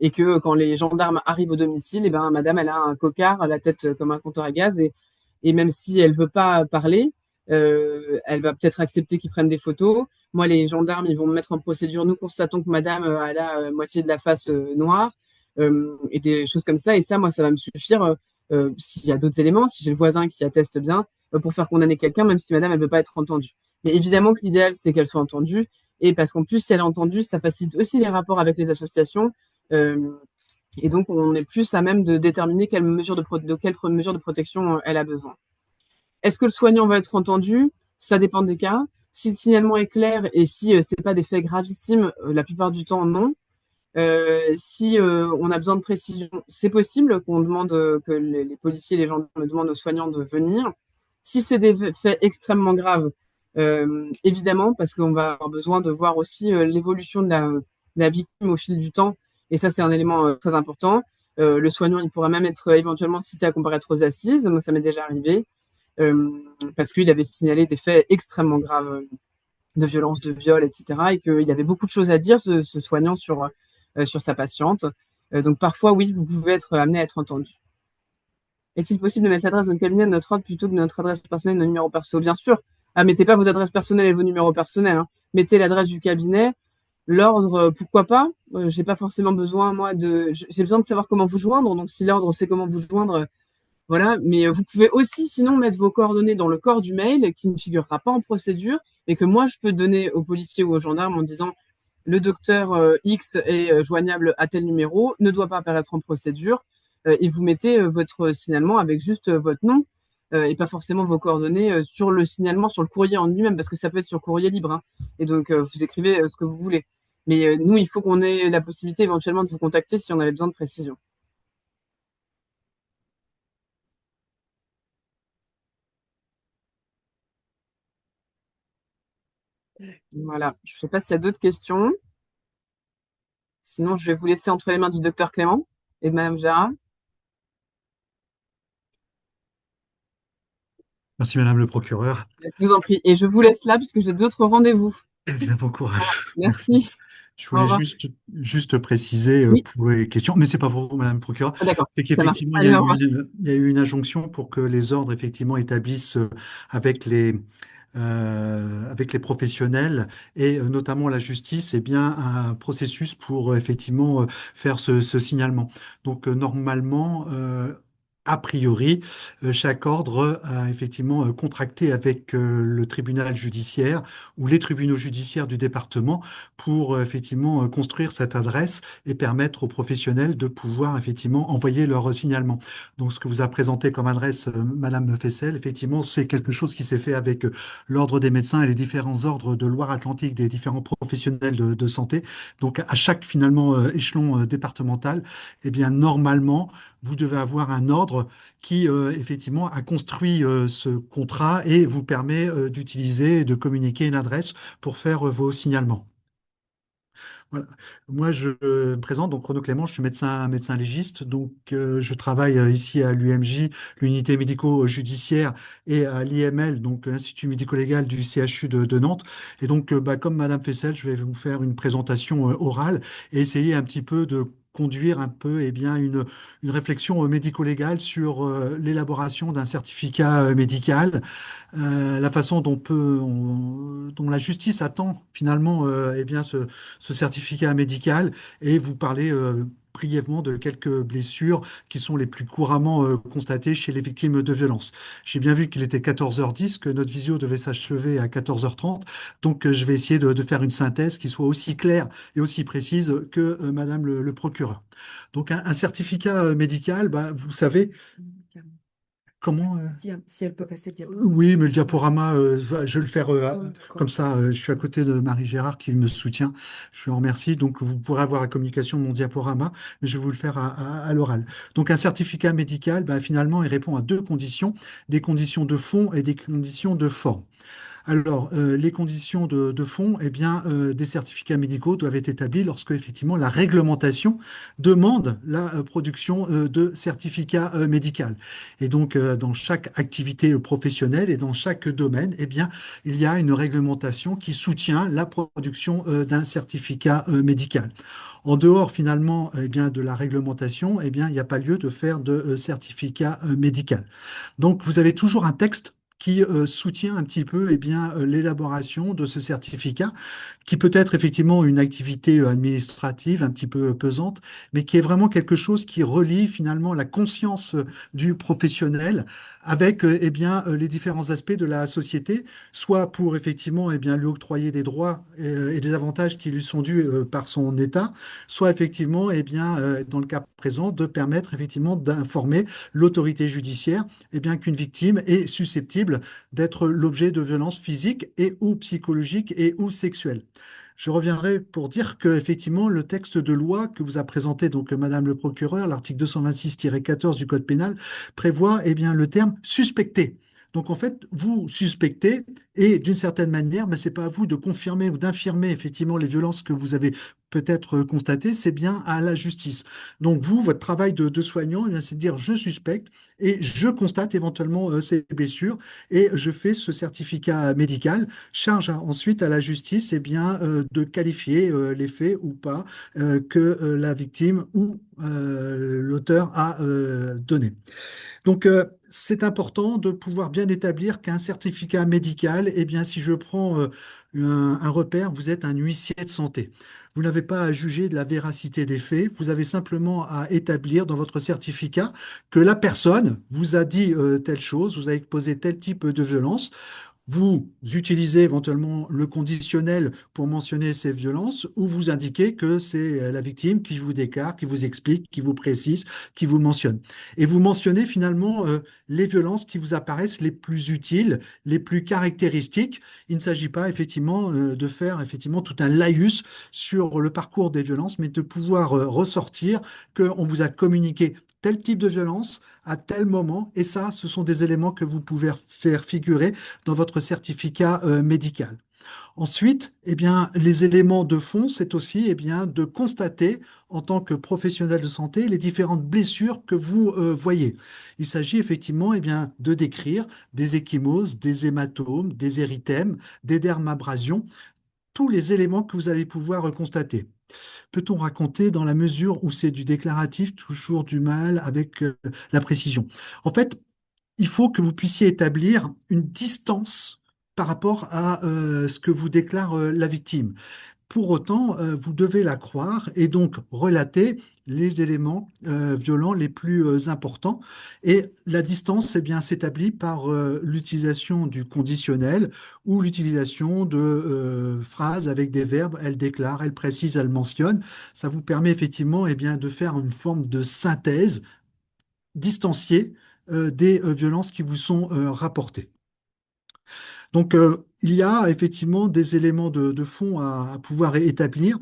et que quand les gendarmes arrivent au domicile, et ben, madame, elle a un cocard à la tête comme un compteur à gaz et même si elle veut pas parler, elle va peut-être accepter qu'ils prennent des photos. Moi, les gendarmes, ils vont me mettre en procédure. Nous constatons que madame, elle a moitié de la face noire et des choses comme ça. Et ça, moi, ça va me suffire s'il y a d'autres éléments, si j'ai le voisin qui atteste bien, pour faire condamner quelqu'un, même si madame, elle veut pas être entendue. Mais évidemment que l'idéal, c'est qu'elle soit entendue. Et parce qu'en plus, si elle est entendue, ça facilite aussi les rapports avec les associations. Euh, et donc, on est plus à même de déterminer de quelle mesure de protection elle a besoin. Est-ce que le soignant va être entendu? Ça dépend des cas. Si le signalement est clair et si c'est pas des faits gravissimes, la plupart du temps, non. Si on a besoin de précision, c'est possible qu'on demande que les policiers, les gendarmes demandent aux soignants de venir. Si c'est des faits extrêmement graves, évidemment, parce qu'on va avoir besoin de voir aussi l'évolution de la victime au fil du temps. Et ça, c'est un élément très important. Le soignant, il pourra même être éventuellement cité à comparaître aux assises. Moi, ça m'est déjà arrivé euh, parce qu'il avait signalé des faits extrêmement graves de violence, de viol, etc. Et qu'il avait beaucoup de choses à dire, ce soignant, sur sa patiente. Donc parfois, oui, vous pouvez être amené à être entendu. Est-il possible de mettre l'adresse de notre cabinet de notre ordre plutôt que notre adresse personnelle et nos numéros perso? Bien sûr. Ah, mettez pas vos adresses personnelles et vos numéros personnels. Hein. Mettez l'adresse du cabinet. L'ordre, pourquoi pas? J'ai pas forcément besoin, moi, j'ai besoin de savoir comment vous joindre. Donc, si l'ordre sait comment vous joindre, voilà. Mais vous pouvez aussi, sinon, mettre vos coordonnées dans le corps du mail qui ne figurera pas en procédure et que moi, je peux donner aux policiers ou aux gendarmes en disant le docteur X est joignable à tel numéro, ne doit pas apparaître en procédure, et vous mettez votre signalement avec juste votre nom et pas forcément vos coordonnées sur le signalement, sur le courrier en lui-même, parce que ça peut être sur courrier libre. Hein. Et donc, vous écrivez ce que vous voulez. Mais nous, il faut qu'on ait la possibilité éventuellement de vous contacter si on avait besoin de précision. Voilà. Je ne sais pas s'il y a d'autres questions. Sinon, je vais vous laisser entre les mains du docteur Clément et de Madame Gérard. Merci, Madame le procureur. Je vous en prie. Et je vous laisse là puisque j'ai d'autres rendez-vous. Eh bien, bon Voilà. courage. Merci. Merci. Je Au voulais revoir. juste préciser Oui. pour les questions, mais c'est pas pour vous, Madame le procureur, Ah, d'accord. c'est Ça marche. qu'effectivement, Allez, au revoir. il y a eu une injonction pour que les ordres, effectivement, établissent avec avec les professionnels et notamment la justice, eh bien, un processus pour effectivement faire ce signalement. Donc, normalement, a priori, chaque ordre a effectivement contracté avec le tribunal judiciaire ou les tribunaux judiciaires du département pour effectivement construire cette adresse et permettre aux professionnels de pouvoir effectivement envoyer leur signalement. Donc, ce que vous a présenté comme adresse, Madame Fessel, effectivement, c'est quelque chose qui s'est fait avec l'ordre des médecins et les différents ordres de Loire-Atlantique des différents professionnels de santé. Donc, à chaque finalement échelon départemental, eh bien, normalement, vous devez avoir un ordre qui, effectivement, a construit ce contrat et vous permet d'utiliser et de communiquer une adresse pour faire vos signalements. Voilà. Moi, je me présente, donc Renaud Clément, je suis médecin légiste, donc je travaille ici à l'UMJ, l'unité médico-judiciaire, et à l'IML, donc l'Institut médico-légal du CHU de Nantes. Et donc, comme Madame Fessel, je vais vous faire une présentation orale et essayer un petit peu de conduire un peu bien, une réflexion médico-légale sur l'élaboration d'un certificat médical, la façon dont la justice attend finalement bien, ce certificat médical et vous parler brièvement de quelques blessures qui sont les plus couramment constatées chez les victimes de violences. J'ai bien vu qu'il était 14h10, que notre visio devait s'achever à 14h30, donc je vais essayer de faire une synthèse qui soit aussi claire et aussi précise que Madame le procureur. Donc un certificat médical, bah, vous savez comment... Si elle peut passer le diaporama. Oui, mais le diaporama, je vais le faire Oh, d'accord. comme ça. Je suis à côté de Marie Gérard qui me soutient. Je lui remercie. Donc, vous pourrez avoir la communication de mon diaporama, mais je vais vous le faire à l'oral. Donc, un certificat médical, bah, finalement, il répond à deux conditions, des conditions de fond et des conditions de forme. Alors, les conditions de fond, eh bien, des certificats médicaux doivent être établis lorsque, effectivement, la réglementation demande la production de certificats médicaux. Et donc, dans chaque activité professionnelle et dans chaque domaine, eh bien, il y a une réglementation qui soutient la production d'un certificat médical. En dehors, finalement, eh bien, de la réglementation, eh bien, il n'y a pas lieu de faire de certificat médical. Donc, vous avez toujours un texte qui soutient un petit peu eh bien, l'élaboration de ce certificat, qui peut être effectivement une activité administrative un petit peu pesante, mais qui est vraiment quelque chose qui relie finalement la conscience du professionnel avec eh bien, les différents aspects de la société, soit pour effectivement eh bien, lui octroyer des droits et des avantages qui lui sont dus par son État, soit effectivement eh bien, dans le cas présent, de permettre effectivement d'informer l'autorité judiciaire eh bien, qu'une victime est susceptible d'être l'objet de violences physiques et ou psychologiques et ou sexuelles. Je reviendrai pour dire que effectivement le texte de loi que vous a présenté donc Madame le procureur, l'article 226-14 du Code pénal prévoit eh bien le terme suspecté. Donc en fait, vous suspectez et d'une certaine manière, mais c'est pas à vous de confirmer ou d'infirmer effectivement les violences que vous avez peut-être constatées, c'est bien à la justice. Donc vous, votre travail de soignant, eh bien, c'est de dire je suspecte et je constate éventuellement ces blessures et je fais ce certificat médical. Charge ensuite à la justice eh bien, de qualifier les faits ou pas que la victime ou l'auteur a donné. Donc, c'est important de pouvoir bien établir qu'un certificat médical, eh bien, si je prends un repère, vous êtes un huissier de santé. Vous n'avez pas à juger de la véracité des faits, vous avez simplement à établir dans votre certificat que la personne vous a dit telle chose, vous avez posé tel type de violence. Vous utilisez éventuellement le conditionnel pour mentionner ces violences ou vous indiquez que c'est la victime qui vous déclare, qui vous explique, qui vous précise, qui vous mentionne. Et vous mentionnez finalement les violences qui vous apparaissent les plus utiles, les plus caractéristiques. Il ne s'agit pas effectivement de faire effectivement tout un laïus sur le parcours des violences, mais de pouvoir ressortir qu'on vous a communiqué tel type de violence à tel moment. Et ça, ce sont des éléments que vous pouvez faire figurer dans votre certificat médical. Ensuite, eh bien, les éléments de fond, c'est aussi eh bien, de constater en tant que professionnel de santé les différentes blessures que vous voyez. Il s'agit effectivement eh bien, de décrire des ecchymoses, des hématomes, des érythèmes, des dermabrasions, tous les éléments que vous allez pouvoir constater. Peut-on raconter dans la mesure où c'est du déclaratif, toujours du mal avec la précision? En fait, il faut que vous puissiez établir une distance par rapport à ce que vous déclare la victime. pour autant, vous devez la croire et donc relater les éléments violents les plus importants. Et la distance, eh bien, s'établit par l'utilisation du conditionnel ou l'utilisation de phrases avec des verbes, elle déclare, elle précise, elle mentionne. Ça vous permet effectivement, eh bien, de faire une forme de synthèse distanciée des violences qui vous sont rapportées. Donc, il y a effectivement des éléments de fond à pouvoir établir.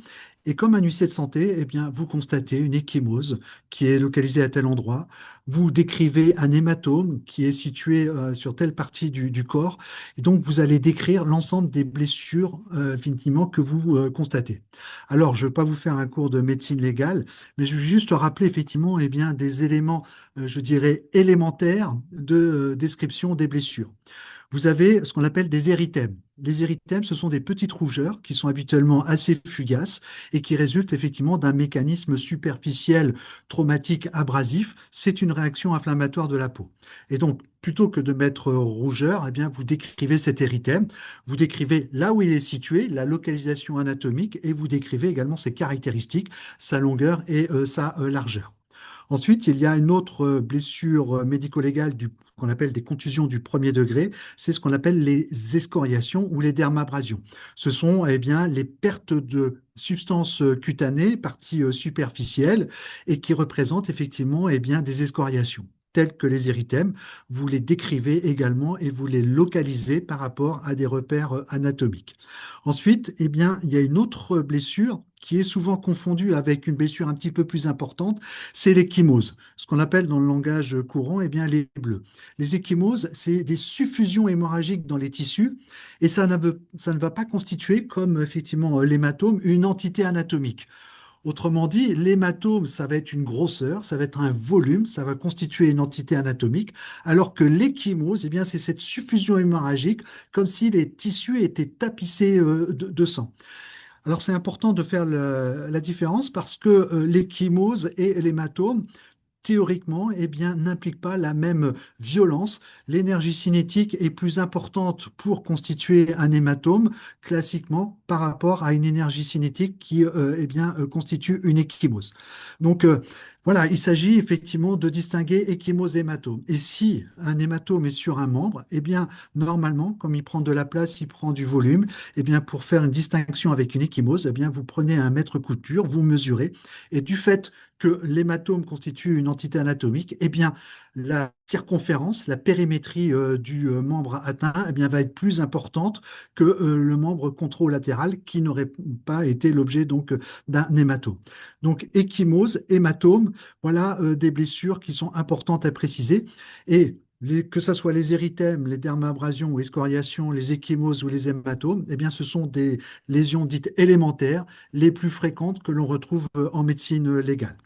Et comme un huissier de santé, eh bien, vous constatez une ecchymose qui est localisée à tel endroit. Vous décrivez un hématome qui est situé sur telle partie du corps. Et donc, vous allez décrire l'ensemble des blessures, effectivement, que vous constatez. Alors, je ne vais pas vous faire un cours de médecine légale, mais je vais juste rappeler, effectivement, eh bien, des éléments, je dirais, élémentaires de description des blessures. Vous avez ce qu'on appelle des érythèmes. Les érythèmes, ce sont des petites rougeurs qui sont habituellement assez fugaces et qui résultent effectivement d'un mécanisme superficiel traumatique abrasif. C'est une réaction inflammatoire de la peau. Et donc, plutôt que de mettre rougeur, eh bien, vous décrivez cet érythème, vous décrivez là où il est situé, la localisation anatomique, et vous décrivez également ses caractéristiques, sa longueur et sa largeur. Ensuite, il y a une autre blessure médico-légale qu'on appelle des contusions du premier degré, c'est ce qu'on appelle les excoriations ou les dermabrasions. Ce sont eh bien, les pertes de substances cutanées, parties superficielles, et qui représentent effectivement eh bien, des excoriations tels que les érythèmes, vous les décrivez également et vous les localisez par rapport à des repères anatomiques. Ensuite, eh bien, il y a une autre blessure qui est souvent confondue avec une blessure un petit peu plus importante, c'est l'ecchymose, ce qu'on appelle dans le langage courant eh bien, les bleus. Les ecchymoses, c'est des suffusions hémorragiques dans les tissus et ça ne va pas constituer, comme effectivement l'hématome, une entité anatomique. Autrement dit, l'hématome, ça va être une grosseur, ça va être un volume, ça va constituer une entité anatomique, alors que l'ecchymose, eh bien, c'est cette suffusion hémorragique, comme si les tissus étaient tapissés de sang. Alors c'est important de faire la différence parce que l'ecchymose et l'hématome, théoriquement, eh bien, n'impliquent pas la même violence. L'énergie cinétique est plus importante pour constituer un hématome, classiquement, par rapport à une énergie cinétique qui eh bien, constitue une ecchymose. Donc, voilà, il s'agit effectivement de distinguer ecchymose et hématome. Et si un hématome est sur un membre, eh bien, normalement, comme il prend de la place, il prend du volume, eh bien, pour faire une distinction avec une ecchymose, eh bien, vous prenez un mètre couture, vous mesurez, et du fait que l'hématome constitue une entité anatomique, eh bien, la circonférence, la périmétrie du membre atteint, eh bien, va être plus importante que le membre controlatéral qui n'aurait pas été l'objet donc d'un hématome. Donc, ecchymose, hématome, voilà des blessures qui sont importantes à préciser. Et que ce soit les érythèmes, les dermabrasions ou excoriations, les ecchymoses ou les hématomes, eh bien, ce sont des lésions dites élémentaires, les plus fréquentes que l'on retrouve en médecine légale.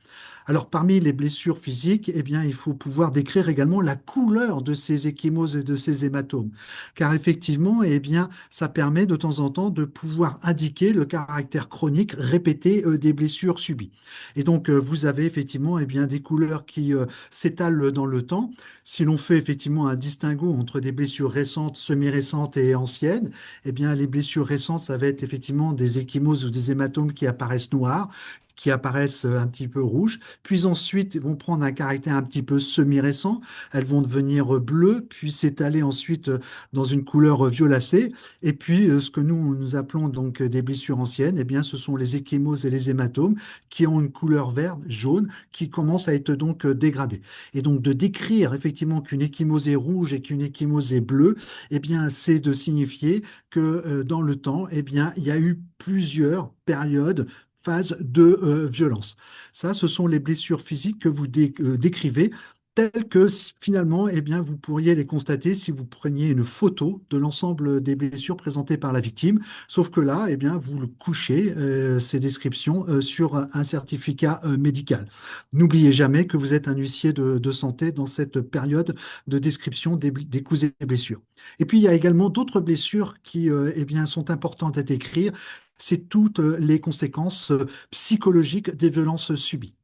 Alors, parmi les blessures physiques, eh bien, il faut pouvoir décrire également la couleur de ces ecchymoses et de ces hématomes. Car effectivement, eh bien, ça permet de temps en temps de pouvoir indiquer le caractère chronique répété des blessures subies. Et donc, vous avez effectivement eh bien, des couleurs qui s'étalent dans le temps. Si l'on fait effectivement un distinguo entre des blessures récentes, semi-récentes et anciennes, eh bien, les blessures récentes, ça va être effectivement des ecchymoses ou des hématomes qui apparaissent noirs, qui apparaissent un petit peu rouges, puis ensuite vont prendre un caractère un petit peu semi-récent, elles vont devenir bleues, puis s'étaler ensuite dans une couleur violacée, et puis ce que nous appelons donc des blessures anciennes, eh bien ce sont les ecchymoses et les hématomes qui ont une couleur verte, jaune, qui commencent à être donc dégradées. Et donc de décrire effectivement qu'une ecchymose est rouge et qu'une ecchymose est bleue, eh bien c'est de signifier que dans le temps, eh bien il y a eu plusieurs périodes phase de violence. Ça, ce sont les blessures physiques que vous décrivez telles que finalement, eh bien, vous pourriez les constater si vous preniez une photo de l'ensemble des blessures présentées par la victime. Sauf que là, eh bien, vous le couchez, ces descriptions, sur un certificat médical. N'oubliez jamais que vous êtes un huissier de santé dans cette période de description des coups et des blessures. Et puis, il y a également d'autres blessures qui eh bien, sont importantes à décrire, c'est toutes les conséquences psychologiques des violences subies.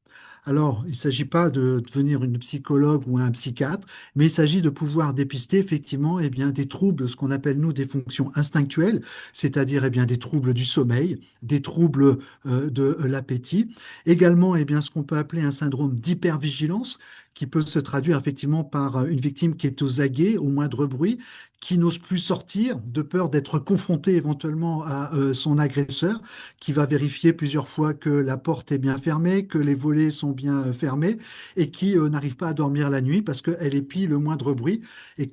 Alors, il ne s'agit pas de devenir une psychologue ou un psychiatre, mais il s'agit de pouvoir dépister effectivement eh bien, des troubles, ce qu'on appelle nous des fonctions instinctuelles, c'est-à-dire eh bien, des troubles du sommeil, des troubles de l'appétit, également eh bien, ce qu'on peut appeler un syndrome d'hypervigilance, qui peut se traduire effectivement par une victime qui est aux aguets, au moindre bruit, qui n'ose plus sortir de peur d'être confronté éventuellement à son agresseur, qui va vérifier plusieurs fois que la porte est bien fermée, que les volets sont bien fermés, et qui n'arrive pas à dormir la nuit parce qu'elle épie le moindre bruit. Et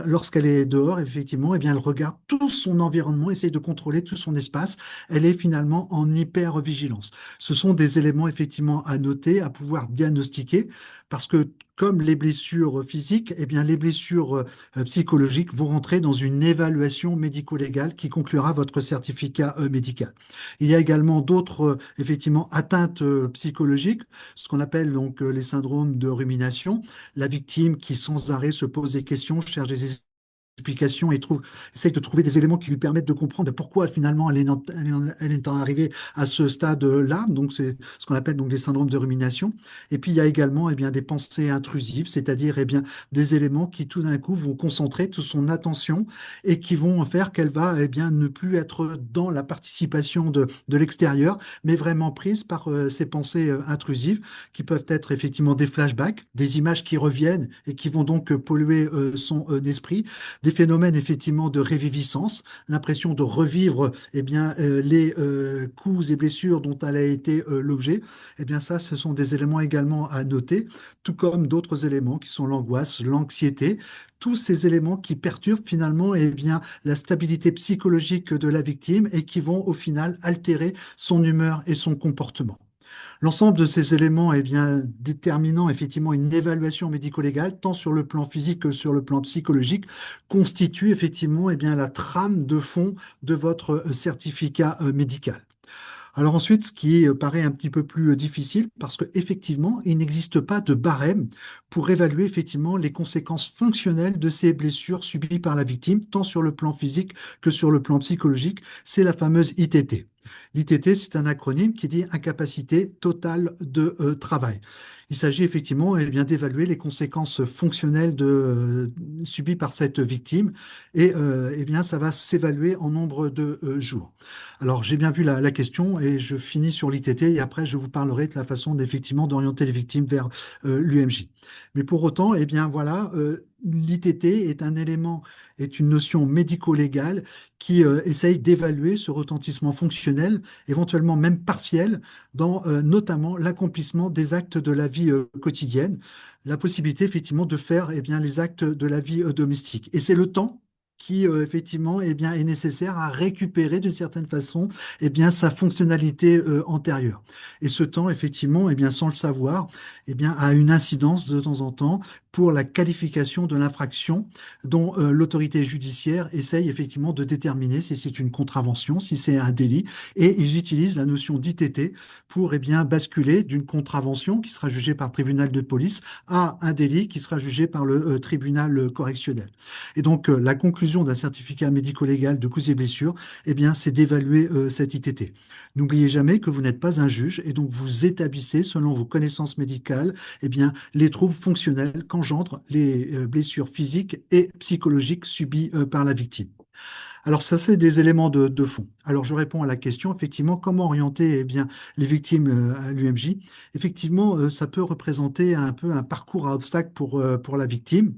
lorsqu'elle est dehors, effectivement, eh bien, elle regarde tout son environnement, essaye de contrôler tout son espace. Elle est finalement en hyper-vigilance. Ce sont des éléments effectivement à noter, à pouvoir diagnostiquer, parce que comme les blessures physiques, eh bien, les blessures psychologiques vont rentrer dans une évaluation médico-légale qui conclura votre certificat médical. Il y a également d'autres effectivement atteintes psychologiques, ce qu'on appelle donc les syndromes de rumination. La victime qui sans arrêt se pose des questions, cherche des explications et essaye de trouver des éléments qui lui permettent de comprendre pourquoi finalement elle est arrivée à ce stade-là. Donc c'est ce qu'on appelle donc des syndromes de rumination. Et puis il y a également eh bien, des pensées intrusives, c'est-à-dire eh bien, des éléments qui tout d'un coup vont concentrer toute son attention et qui vont faire qu'elle va eh bien, ne plus être dans la participation de l'extérieur, mais vraiment prise par ces pensées intrusives qui peuvent être effectivement des flashbacks, des images qui reviennent et qui vont donc polluer son esprit, des phénomènes effectivement de réviviscence, l'impression de revivre eh bien, les coups et blessures dont elle a été l'objet. Eh bien ça, ce sont des éléments également à noter, tout comme d'autres éléments qui sont l'angoisse, l'anxiété, tous ces éléments qui perturbent finalement eh bien, la stabilité psychologique de la victime et qui vont au final altérer son humeur et son comportement. L'ensemble de ces éléments est bien déterminant effectivement une évaluation médico-légale, tant sur le plan physique que sur le plan psychologique, constitue effectivement eh bien, la trame de fond de votre certificat médical. Alors ensuite, ce qui paraît un petit peu plus difficile, parce qu'effectivement, il n'existe pas de barème pour évaluer effectivement les conséquences fonctionnelles de ces blessures subies par la victime, tant sur le plan physique que sur le plan psychologique. C'est la fameuse ITT. L'ITT, c'est un acronyme qui dit incapacité totale de travail. Il s'agit effectivement eh bien, d'évaluer les conséquences fonctionnelles subies par cette victime et eh bien, ça va s'évaluer en nombre de jours. Alors, j'ai bien vu la question et je finis sur l'ITT et après, je vous parlerai de la façon effectivement d'orienter les victimes vers l'UMJ. Mais pour autant, eh bien, voilà, l'ITT est un élément, est une notion médico-légale qui essaye d'évaluer ce retentissement fonctionnel, éventuellement même partiel, dans notamment l'accomplissement des actes de la vie quotidienne, la possibilité effectivement de faire eh bien, les actes de la vie domestique. Et c'est le temps qui effectivement eh bien, est nécessaire à récupérer d'une certaine façon eh bien, sa fonctionnalité antérieure. Et ce temps, effectivement, eh bien, sans le savoir, eh bien, a une incidence de temps en temps pour la qualification de l'infraction dont l'autorité judiciaire essaye effectivement de déterminer si c'est une contravention, si c'est un délit, et ils utilisent la notion d'ITT pour eh bien, basculer d'une contravention qui sera jugée par le tribunal de police à un délit qui sera jugé par le tribunal correctionnel. Et donc, la conclusion d'un certificat médico-légal de coups et blessures, eh bien, c'est d'évaluer cette ITT. N'oubliez jamais que vous n'êtes pas un juge et donc vous établissez, selon vos connaissances médicales, eh bien, les troubles fonctionnels qu'engendrent les blessures physiques et psychologiques subies par la victime. Alors ça, c'est des éléments de fond. Alors je réponds à la question, effectivement, comment orienter eh bien, les victimes à l'UMJ? Effectivement, ça peut représenter un peu un parcours à obstacles pour la victime.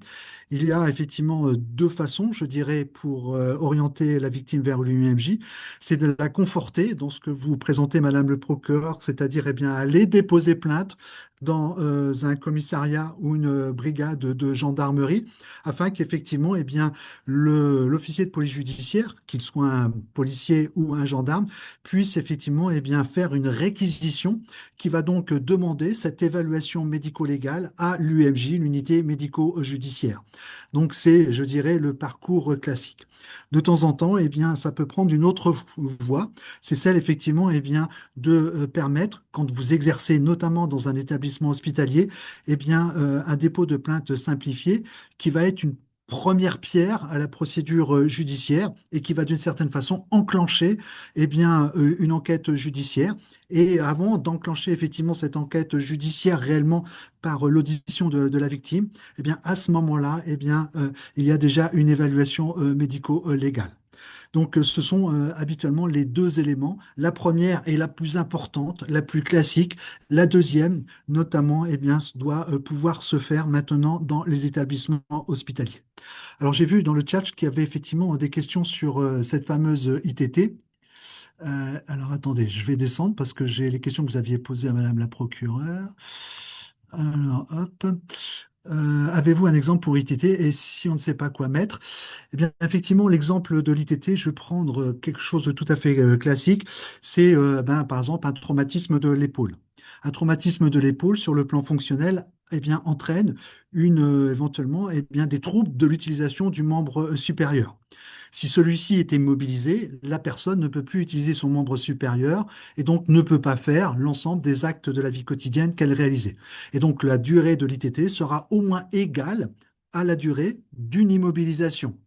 Il y a effectivement deux façons, je dirais, pour orienter la victime vers l'UMJ. C'est de la conforter dans ce que vous présentez, Madame le procureur, c'est-à-dire eh bien, aller déposer plainte dans un commissariat ou une brigade de gendarmerie, afin qu'effectivement, eh bien, l'officier de police judiciaire, qu'il soit un policier ou un gendarme, puisse effectivement eh bien, faire une réquisition qui va donc demander cette évaluation médico-légale à l'UMJ, l'unité médico-judiciaire. Donc c'est, je dirais, le parcours classique. De temps en temps, eh bien, ça peut prendre une autre voie. C'est celle, effectivement, eh bien, de permettre, quand vous exercez notamment dans un établissement hospitalier, eh bien, un dépôt de plainte simplifié qui va être une première pierre à la procédure judiciaire et qui va d'une certaine façon enclencher une enquête judiciaire. Et avant d'enclencher effectivement cette enquête judiciaire réellement par l'audition de la victime, à ce moment-là, il y a déjà une évaluation médico-légale. Donc, ce sont habituellement les deux éléments. La première est la plus importante, la plus classique. La deuxième, notamment, doit pouvoir se faire maintenant dans les établissements hospitaliers. Alors, j'ai vu dans le chat qu'il y avait effectivement des questions sur cette fameuse ITT. Alors, attendez, je vais descendre parce que j'ai les questions que vous aviez posées à Madame la procureure. Alors, hop. Avez-vous un exemple pour ITT et si on ne sait pas quoi mettre? Eh bien, effectivement, l'exemple de l'ITT, je vais prendre quelque chose de tout à fait classique. C'est, par exemple, un traumatisme de l'épaule. Un traumatisme de l'épaule, sur le plan fonctionnel, entraîne éventuellement des troubles de l'utilisation du membre supérieur. Si celui-ci est immobilisé, la personne ne peut plus utiliser son membre supérieur et donc ne peut pas faire l'ensemble des actes de la vie quotidienne qu'elle réalisait. Et donc la durée de l'ITT sera au moins égale à la durée d'une immobilisation.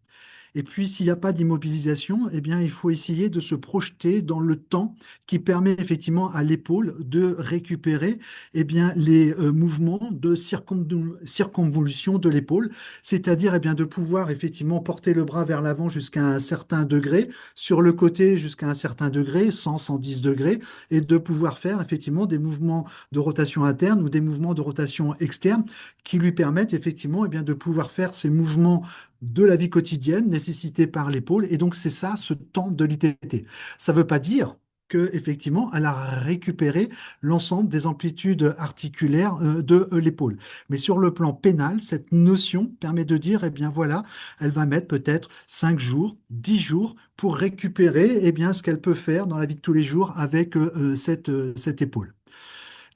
Et puis, s'il n'y a pas d'immobilisation, il faut essayer de se projeter dans le temps qui permet effectivement à l'épaule de récupérer les mouvements de circonvolution de l'épaule, c'est-à-dire de pouvoir effectivement porter le bras vers l'avant jusqu'à un certain degré, sur le côté jusqu'à un certain degré, 100, 110 degrés, et de pouvoir faire effectivement des mouvements de rotation interne ou des mouvements de rotation externe qui lui permettent effectivement de pouvoir faire ces mouvements de la vie quotidienne nécessitée par l'épaule. Et donc, c'est ça, ce temps de l'ITT. Ça ne veut pas dire que effectivement, elle a récupéré l'ensemble des amplitudes articulaires de l'épaule. Mais sur le plan pénal, cette notion permet de dire, voilà, elle va mettre peut-être 5 jours, 10 jours pour récupérer ce qu'elle peut faire dans la vie de tous les jours avec cette épaule.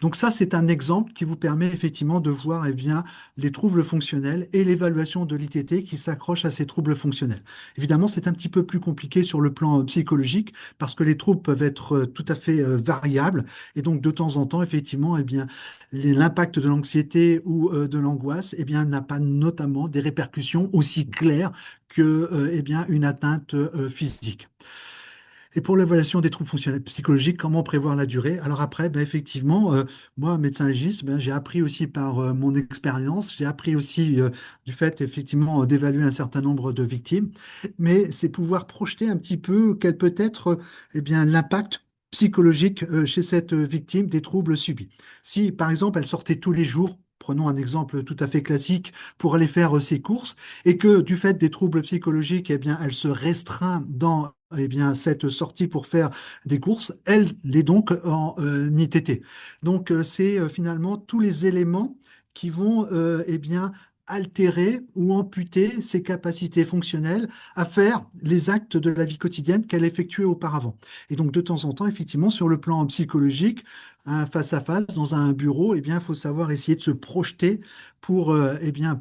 Donc ça, c'est un exemple qui vous permet effectivement de voir les troubles fonctionnels et l'évaluation de l'ITT qui s'accroche à ces troubles fonctionnels. Évidemment, c'est un petit peu plus compliqué sur le plan psychologique parce que les troubles peuvent être tout à fait variables et donc de temps en temps, effectivement, l'impact de l'anxiété ou de l'angoisse n'a pas notamment des répercussions aussi claires que une atteinte physique. Et pour l'évaluation des troubles fonctionnels psychologiques, comment prévoir la durée? Alors après, effectivement, moi, médecin légiste, j'ai appris aussi par mon expérience, j'ai appris aussi du fait, effectivement, d'évaluer un certain nombre de victimes, mais c'est pouvoir projeter un petit peu quel peut être l'impact psychologique chez cette victime des troubles subis. Si, par exemple, elle sortait tous les jours, prenons un exemple tout à fait classique, pour aller faire ses courses, et que du fait des troubles psychologiques, elle se restreint dans cette sortie pour faire des courses, elle est donc en ITT. Donc, c'est finalement tous les éléments qui vont altérer ou amputer ses capacités fonctionnelles à faire les actes de la vie quotidienne qu'elle effectuait auparavant. Et donc, de temps en temps, effectivement, sur le plan psychologique, face à face, dans un bureau, il faut savoir essayer de se projeter pour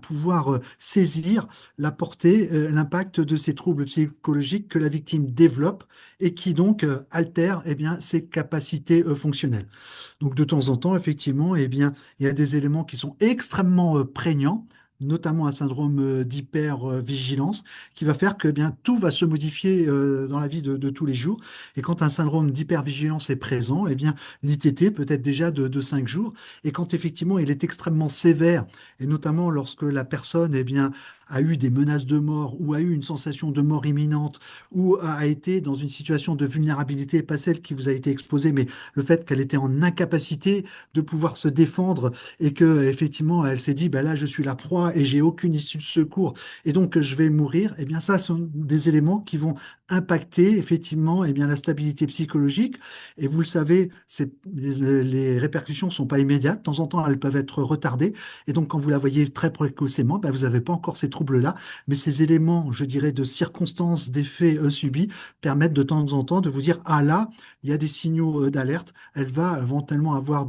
pouvoir saisir la portée, l'impact de ces troubles psychologiques que la victime développe et qui donc altèrent ses capacités fonctionnelles. Donc de temps en temps, effectivement, il y a des éléments qui sont extrêmement prégnants, notamment un syndrome d'hypervigilance, qui va faire que tout va se modifier dans la vie de tous les jours. Et quand un syndrome d'hypervigilance est présent, l'ITT peut être déjà de 5 jours. Et quand effectivement il est extrêmement sévère, et notamment lorsque la personne a eu des menaces de mort ou a eu une sensation de mort imminente ou a été dans une situation de vulnérabilité, pas celle qui vous a été exposée, mais le fait qu'elle était en incapacité de pouvoir se défendre et que effectivement elle s'est dit là je suis la proie et j'ai aucune issue de secours et donc je vais mourir, ça sont des éléments qui vont impacter effectivement la stabilité psychologique et vous le savez, les répercussions ne sont pas immédiates, de temps en temps elles peuvent être retardées et donc quand vous la voyez très précocement, vous n'avez pas encore ces troubles-là, mais ces éléments, je dirais, de circonstances, d'effets subis permettent de temps en temps de vous dire, ah là, il y a des signaux d'alerte, elle va éventuellement avoir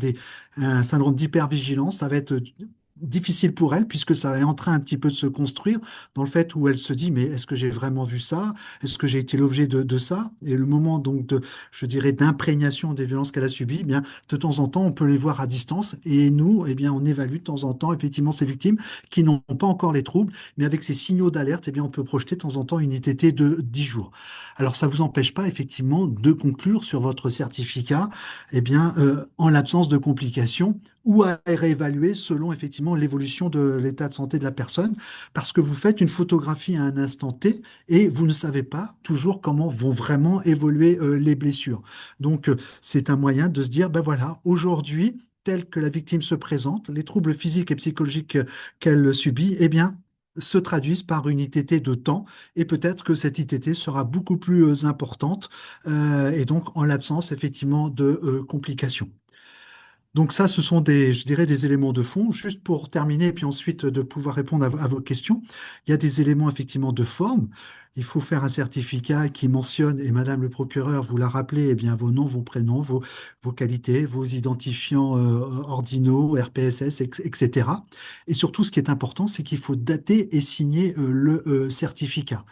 un syndrome d'hypervigilance, ça va être difficile pour elle, puisque ça est en train un petit peu de se construire dans le fait où elle se dit, mais est-ce que j'ai vraiment vu ça? Est-ce que j'ai été l'objet de ça? Et le moment donc de, je dirais, d'imprégnation des violences qu'elle a subies, eh bien, de temps en temps, on peut les voir à distance. Et nous, eh bien, on évalue de temps en temps, effectivement, ces victimes qui n'ont pas encore les troubles, mais avec ces signaux d'alerte, eh bien, on peut projeter de temps en temps une ITT de 10 jours. Alors, ça ne vous empêche pas, effectivement, de conclure sur votre certificat, eh bien, en l'absence de complications ou à réévaluer selon effectivement l'évolution de l'état de santé de la personne, parce que vous faites une photographie à un instant T et vous ne savez pas toujours comment vont vraiment évoluer les blessures. Donc, c'est un moyen de se dire, ben voilà, aujourd'hui, tel que la victime se présente, les troubles physiques et psychologiques qu'elle subit, eh bien, se traduisent par une ITT de temps et peut-être que cette ITT sera beaucoup plus importante et donc en l'absence effectivement de complications. Donc ça, ce sont des, je dirais, des éléments de fond. Juste pour terminer, et puis ensuite de pouvoir répondre à vos questions, il y a des éléments effectivement de forme. Il faut faire un certificat qui mentionne, et Madame le procureur vous l'a rappelé, eh bien, vos noms, vos prénoms, vos qualités, vos identifiants ordinaux, RPSS, etc. Et surtout, ce qui est important, c'est qu'il faut dater et signer le certificat.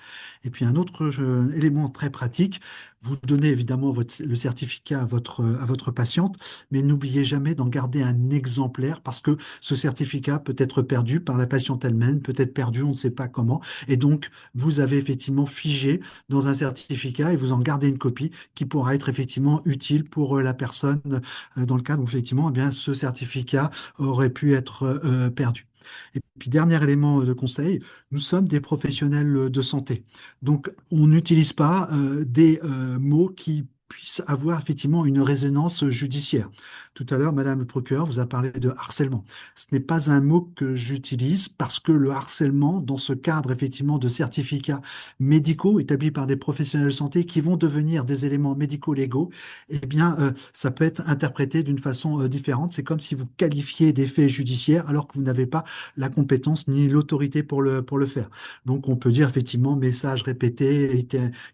Et puis un autre élément très pratique, vous donnez évidemment le certificat à votre patiente, mais n'oubliez jamais d'en garder un exemplaire parce que ce certificat peut être perdu par la patiente elle-même, peut être perdu, on ne sait pas comment. Et donc, vous avez effectivement figé dans un certificat et vous en gardez une copie qui pourra être effectivement utile pour la personne dans le cas où effectivement, eh bien, ce certificat aurait pu être perdu. Et puis, dernier élément de conseil, nous sommes des professionnels de santé. Donc, on n'utilise pas des mots qui puissent avoir effectivement une résonance judiciaire. Tout à l'heure, Madame le procureur vous a parlé de harcèlement. Ce n'est pas un mot que j'utilise parce que le harcèlement, dans ce cadre effectivement de certificats médicaux établis par des professionnels de santé qui vont devenir des éléments médico-légaux, eh bien, ça peut être interprété d'une façon différente. C'est comme si vous qualifiez des faits judiciaires alors que vous n'avez pas la compétence ni l'autorité pour le faire. Donc, on peut dire effectivement message répété,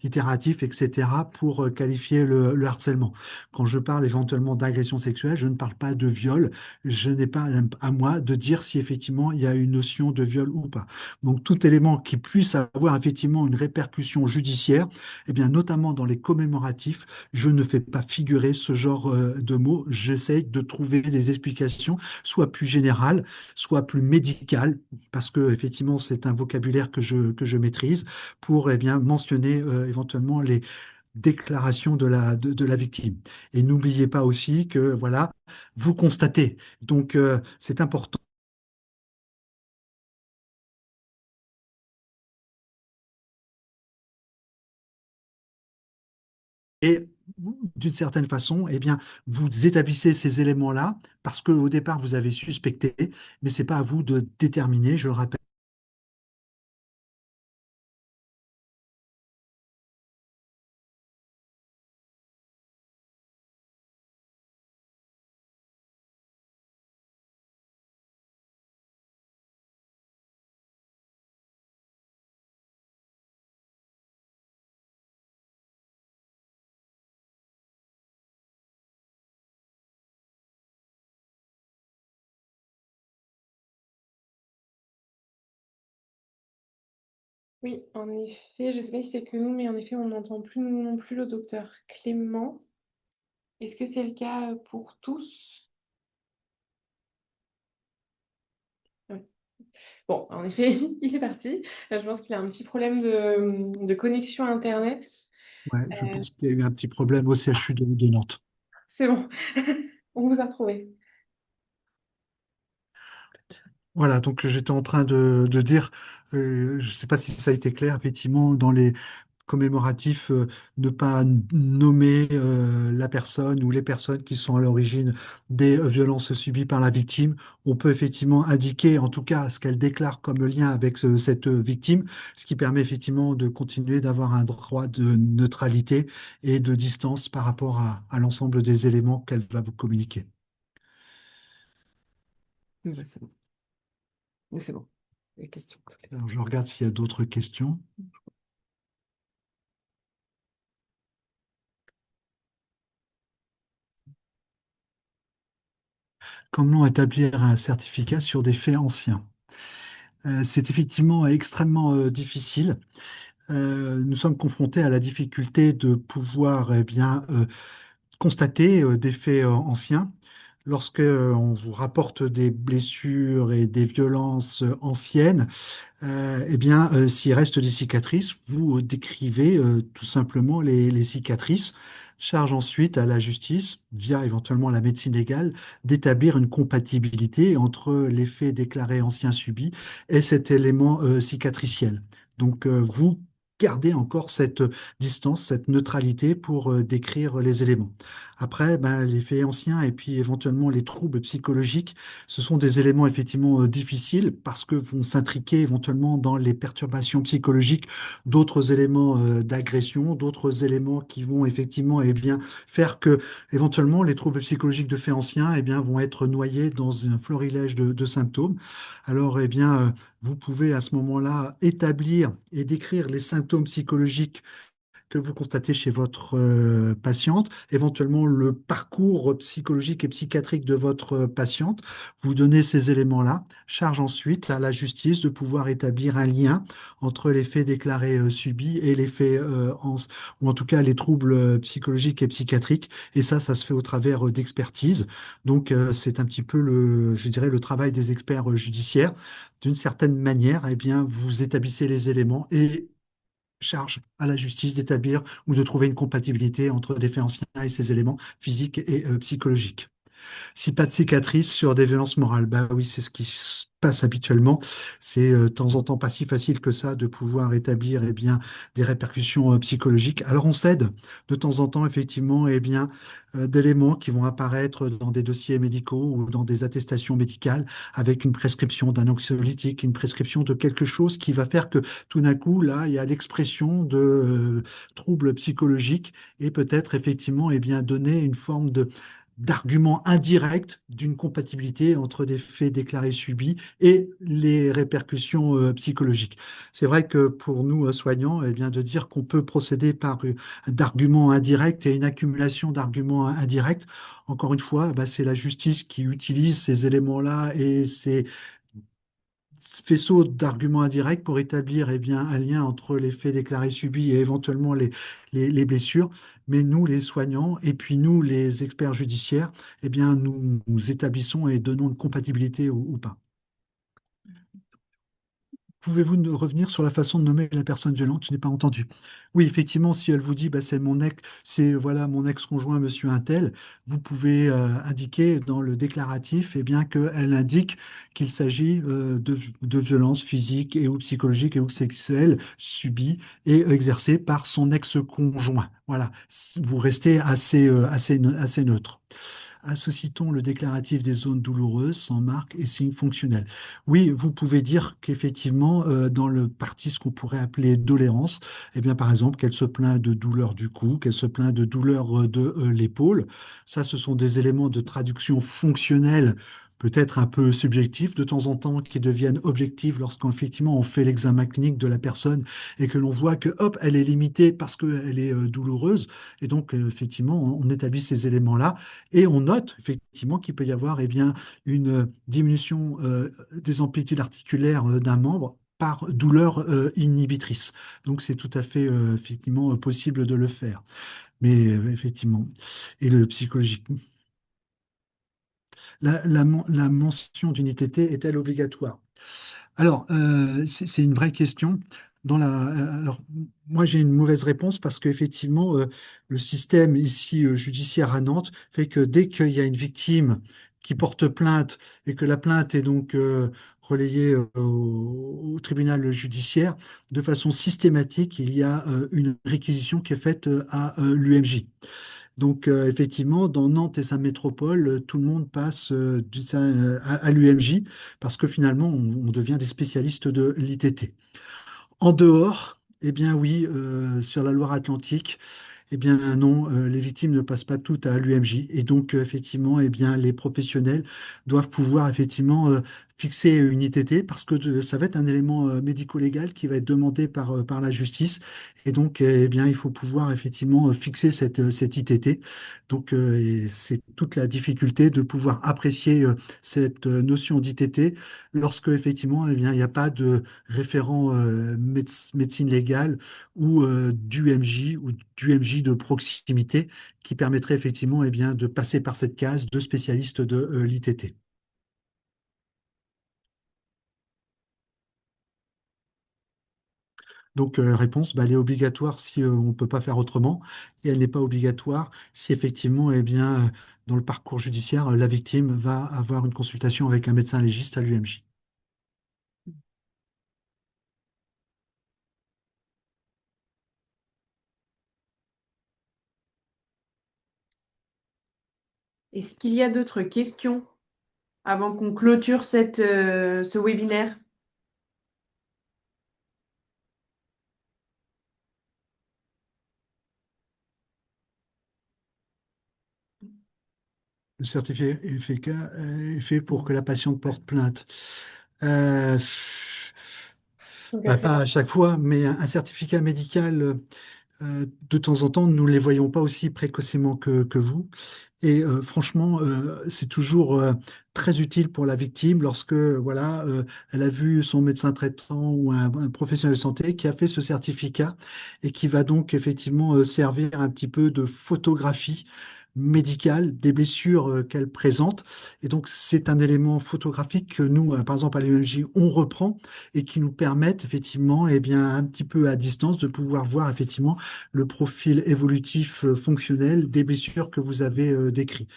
itératif, etc., pour qualifier le harcèlement. Quand je parle éventuellement d'agression sexuelle, je ne parle pas de viol. Je n'ai pas à moi de dire si effectivement il y a une notion de viol ou pas. Donc, tout élément qui puisse avoir effectivement une répercussion judiciaire, eh bien, notamment dans les commémoratifs, je ne fais pas figurer ce genre de mots. J'essaie de trouver des explications, soit plus générales, soit plus médicales, parce que effectivement, c'est un vocabulaire que je maîtrise, pour eh bien, mentionner éventuellement les déclarations de la victime. Et n'oubliez pas aussi que, voilà, vous constatez. Donc, c'est important. Et d'une certaine façon, eh bien, vous établissez ces éléments-là parce qu'au départ, vous avez suspecté, mais c'est pas à vous de déterminer, je le rappelle. Oui, en effet, je ne sais pas si c'est que nous, mais en effet, on n'entend plus nous non plus le docteur Clément. Est-ce que c'est le cas pour tous? Ouais. Bon, en effet, il est parti. Je pense qu'il a un petit problème de connexion Internet. Ouais, je pense qu'il y a eu un petit problème au CHU de Nantes. C'est bon, on vous a retrouvé. Voilà, donc j'étais en train de dire, je ne sais pas si ça a été clair, effectivement, dans les commémoratifs, ne pas nommer la personne ou les personnes qui sont à l'origine des violences subies par la victime. On peut effectivement indiquer, en tout cas, ce qu'elle déclare comme lien avec cette victime, ce qui permet effectivement de continuer d'avoir un droit de neutralité et de distance par rapport à l'ensemble des éléments qu'elle va vous communiquer. Ouais, c'est bon. Mais c'est bon. Les questions. Alors, je regarde s'il y a d'autres questions. Comment établir un certificat sur des faits anciens? C'est effectivement extrêmement difficile. Nous sommes confrontés à la difficulté de pouvoir constater des faits anciens. Lorsque on vous rapporte des blessures et des violences anciennes, s'il reste des cicatrices, vous décrivez tout simplement les cicatrices. Charge ensuite à la justice, via éventuellement la médecine légale, d'établir une compatibilité entre les faits déclarés anciens subis et cet élément cicatriciel. Donc, vous gardez encore cette distance, cette neutralité pour décrire les éléments. Après, ben, les faits anciens et puis éventuellement les troubles psychologiques, ce sont des éléments effectivement difficiles parce que vont s'intriquer éventuellement dans les perturbations psychologiques d'autres éléments d'agression, d'autres éléments qui vont effectivement faire que éventuellement les troubles psychologiques de faits anciens vont être noyés dans un florilège de symptômes. Alors vous pouvez à ce moment-là établir et décrire les symptômes psychologiques que vous constatez chez votre patiente, éventuellement le parcours psychologique et psychiatrique de votre patiente. Vous donnez ces éléments-là, charge ensuite à la justice de pouvoir établir un lien entre les faits déclarés subis et les faits, ou en tout cas les troubles psychologiques et psychiatriques. Et ça se fait au travers d'expertises. Donc c'est un petit peu je dirais, le travail des experts judiciaires. D'une certaine manière, vous établissez les éléments et charge à la justice d'établir ou de trouver une compatibilité entre des faits anciens et ces éléments physiques et psychologiques. Si pas de cicatrices sur des violences morales, bah oui, c'est ce qui se passe habituellement. C'est de temps en temps pas si facile que ça de pouvoir établir des répercussions psychologiques. Alors on cède de temps en temps effectivement d'éléments qui vont apparaître dans des dossiers médicaux ou dans des attestations médicales avec une prescription d'un anxiolytique, une prescription de quelque chose qui va faire que tout d'un coup, là, il y a l'expression de troubles psychologiques et peut-être effectivement donner une forme de d'arguments indirects d'une compatibilité entre des faits déclarés subis et les répercussions psychologiques. C'est vrai que pour nous, soignants, de dire qu'on peut procéder par d'arguments indirects et une accumulation d'arguments indirects, encore une fois, bah, c'est la justice qui utilise ces éléments-là et ces faisceau d'arguments indirects pour établir un lien entre les faits déclarés subis et éventuellement les blessures. Mais nous, les soignants, et puis nous, les experts judiciaires, nous établissons et donnons une compatibilité ou pas. Pouvez-vous nous revenir sur la façon de nommer la personne violente? Je n'ai pas entendu. Oui, effectivement, si elle vous dit, bah, c'est mon ex, c'est voilà mon ex-conjoint, monsieur Untel, vous pouvez indiquer dans le déclaratif, qu'elle indique qu'il s'agit de violences physiques et ou psychologiques et ou sexuelles subies et exercées par son ex-conjoint. Voilà, vous restez assez neutre. Associe-t-on le déclaratif des zones douloureuses sans marque et signes fonctionnels? Oui, vous pouvez dire qu'effectivement, dans le parti, ce qu'on pourrait appeler doléance, par exemple, qu'elle se plaint de douleur du cou, qu'elle se plaint de douleur de l'épaule. Ça, ce sont des éléments de traduction fonctionnelle, peut-être un peu subjectifs de temps en temps, qui deviennent objectifs lorsqu'effectivement on fait l'examen clinique de la personne et que l'on voit que, hop, elle est limitée parce qu'elle est douloureuse. Et donc, effectivement, on établit ces éléments-là. Et on note effectivement qu'il peut y avoir une diminution des amplitudes articulaires d'un membre par douleur inhibitrice. Donc c'est tout à fait effectivement possible de le faire. Mais effectivement, et le psychologique. La mention d'une ITT est-elle obligatoire? Alors, c'est une vraie question. Alors, moi, j'ai une mauvaise réponse parce qu'effectivement, le système ici judiciaire à Nantes fait que dès qu'il y a une victime qui porte plainte et que la plainte est donc relayée au tribunal judiciaire, de façon systématique, il y a une réquisition qui est faite à l'UMJ. Donc, effectivement, dans Nantes et sa métropole, tout le monde passe à l'UMJ parce que finalement, on devient des spécialistes de l'ITT. En dehors, eh bien oui, sur la Loire-Atlantique, Eh bien non, les victimes ne passent pas toutes à l'UMJ. Et donc, effectivement, eh bien, les professionnels doivent pouvoir effectivement fixer une ITT parce que ça va être un élément médico-légal qui va être demandé par la justice. Et donc, eh bien, il faut pouvoir effectivement fixer cette ITT. Donc, et c'est toute la difficulté de pouvoir apprécier cette notion d'ITT lorsque, effectivement, eh bien, il n'y a pas de référent médecine légale ou du MJ ou du MJ de proximité qui permettrait effectivement eh bien, de passer par cette case de spécialiste de l'ITT. Donc, réponse, bah, elle est obligatoire si on ne peut pas faire autrement, et elle n'est pas obligatoire si effectivement, eh bien, dans le parcours judiciaire, la victime va avoir une consultation avec un médecin légiste à l'UMJ. Est-ce qu'il y a d'autres questions avant qu'on clôture ce webinaire? Le certificat est fait pour que la patiente porte plainte. Euh, Donc Bah, après, pas à chaque fois, mais un certificat médical, de temps en temps, nous ne les voyons pas aussi précocement que vous. Et franchement, c'est toujours très utile pour la victime lorsque voilà, elle a vu son médecin traitant ou un professionnel de santé qui a fait ce certificat et qui va donc effectivement servir un petit peu de photographie médicale des blessures qu'elle présente. Et donc, c'est un élément photographique que nous, par exemple, à l'UMJ, on reprend et qui nous permettent effectivement, eh bien, un petit peu à distance, de pouvoir voir effectivement le profil évolutif fonctionnel des blessures que vous avez décrit.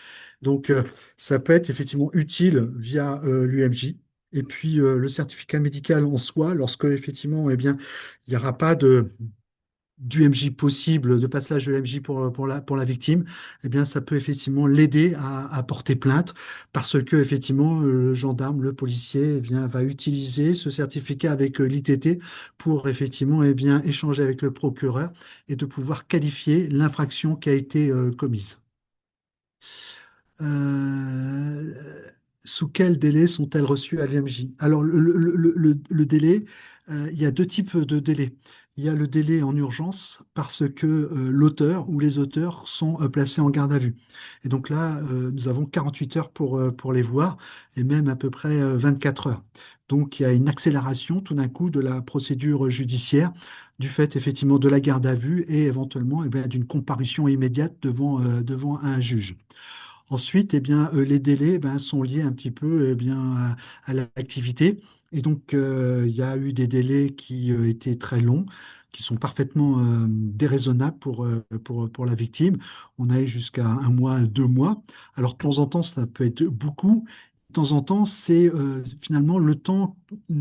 Donc, ça peut être effectivement utile via l'UMJ. Et puis, le certificat médical en soi, lorsque effectivement, eh bien, il n'y aura pas d'UMJ possible, de passage de l'UMJ pour la victime, eh bien, ça peut effectivement l'aider à porter plainte parce que, effectivement, le gendarme, le policier, eh bien, va utiliser ce certificat avec l'ITT pour, effectivement, eh bien, échanger avec le procureur et de pouvoir qualifier l'infraction qui a été commise. Euh, Sous quel délai sont-elles reçues à l'IMJ? Alors, le délai, il y a deux types de délais. Il y a le délai en urgence parce que l'auteur ou les auteurs sont placés en garde à vue. Et donc là, nous avons 48 heures pour les voir et même à peu près 24 heures. Donc, il y a une accélération tout d'un coup de la procédure judiciaire du fait effectivement de la garde à vue et éventuellement eh bien, d'une comparution immédiate devant un juge. Ensuite, eh bien, les délais sont liés un petit peu bien, à l'activité. Et donc, il y a eu des délais qui étaient très longs, qui sont parfaitement déraisonnables pour la victime. On a eu jusqu'à un mois, 2 mois. Alors, de temps en temps, ça peut être beaucoup. De temps en temps, c'est finalement le temps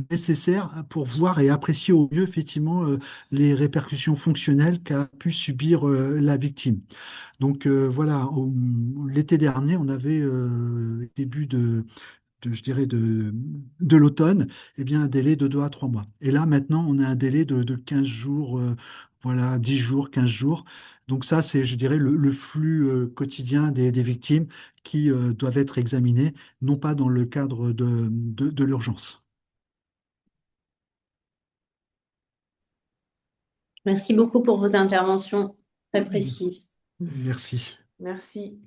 nécessaire pour voir et apprécier au mieux, effectivement, les répercussions fonctionnelles qu'a pu subir la victime. Donc voilà, l'été dernier, on avait début je dirais de l'automne, eh bien un délai de 2 à 3 mois. Et là maintenant, on a un délai de 15 jours, voilà, 10 jours, 15 jours. Donc ça, c'est, je dirais, le flux quotidien des victimes qui doivent être examinées, non pas dans le cadre de l'urgence. Merci beaucoup pour vos interventions très précises. Merci. merci.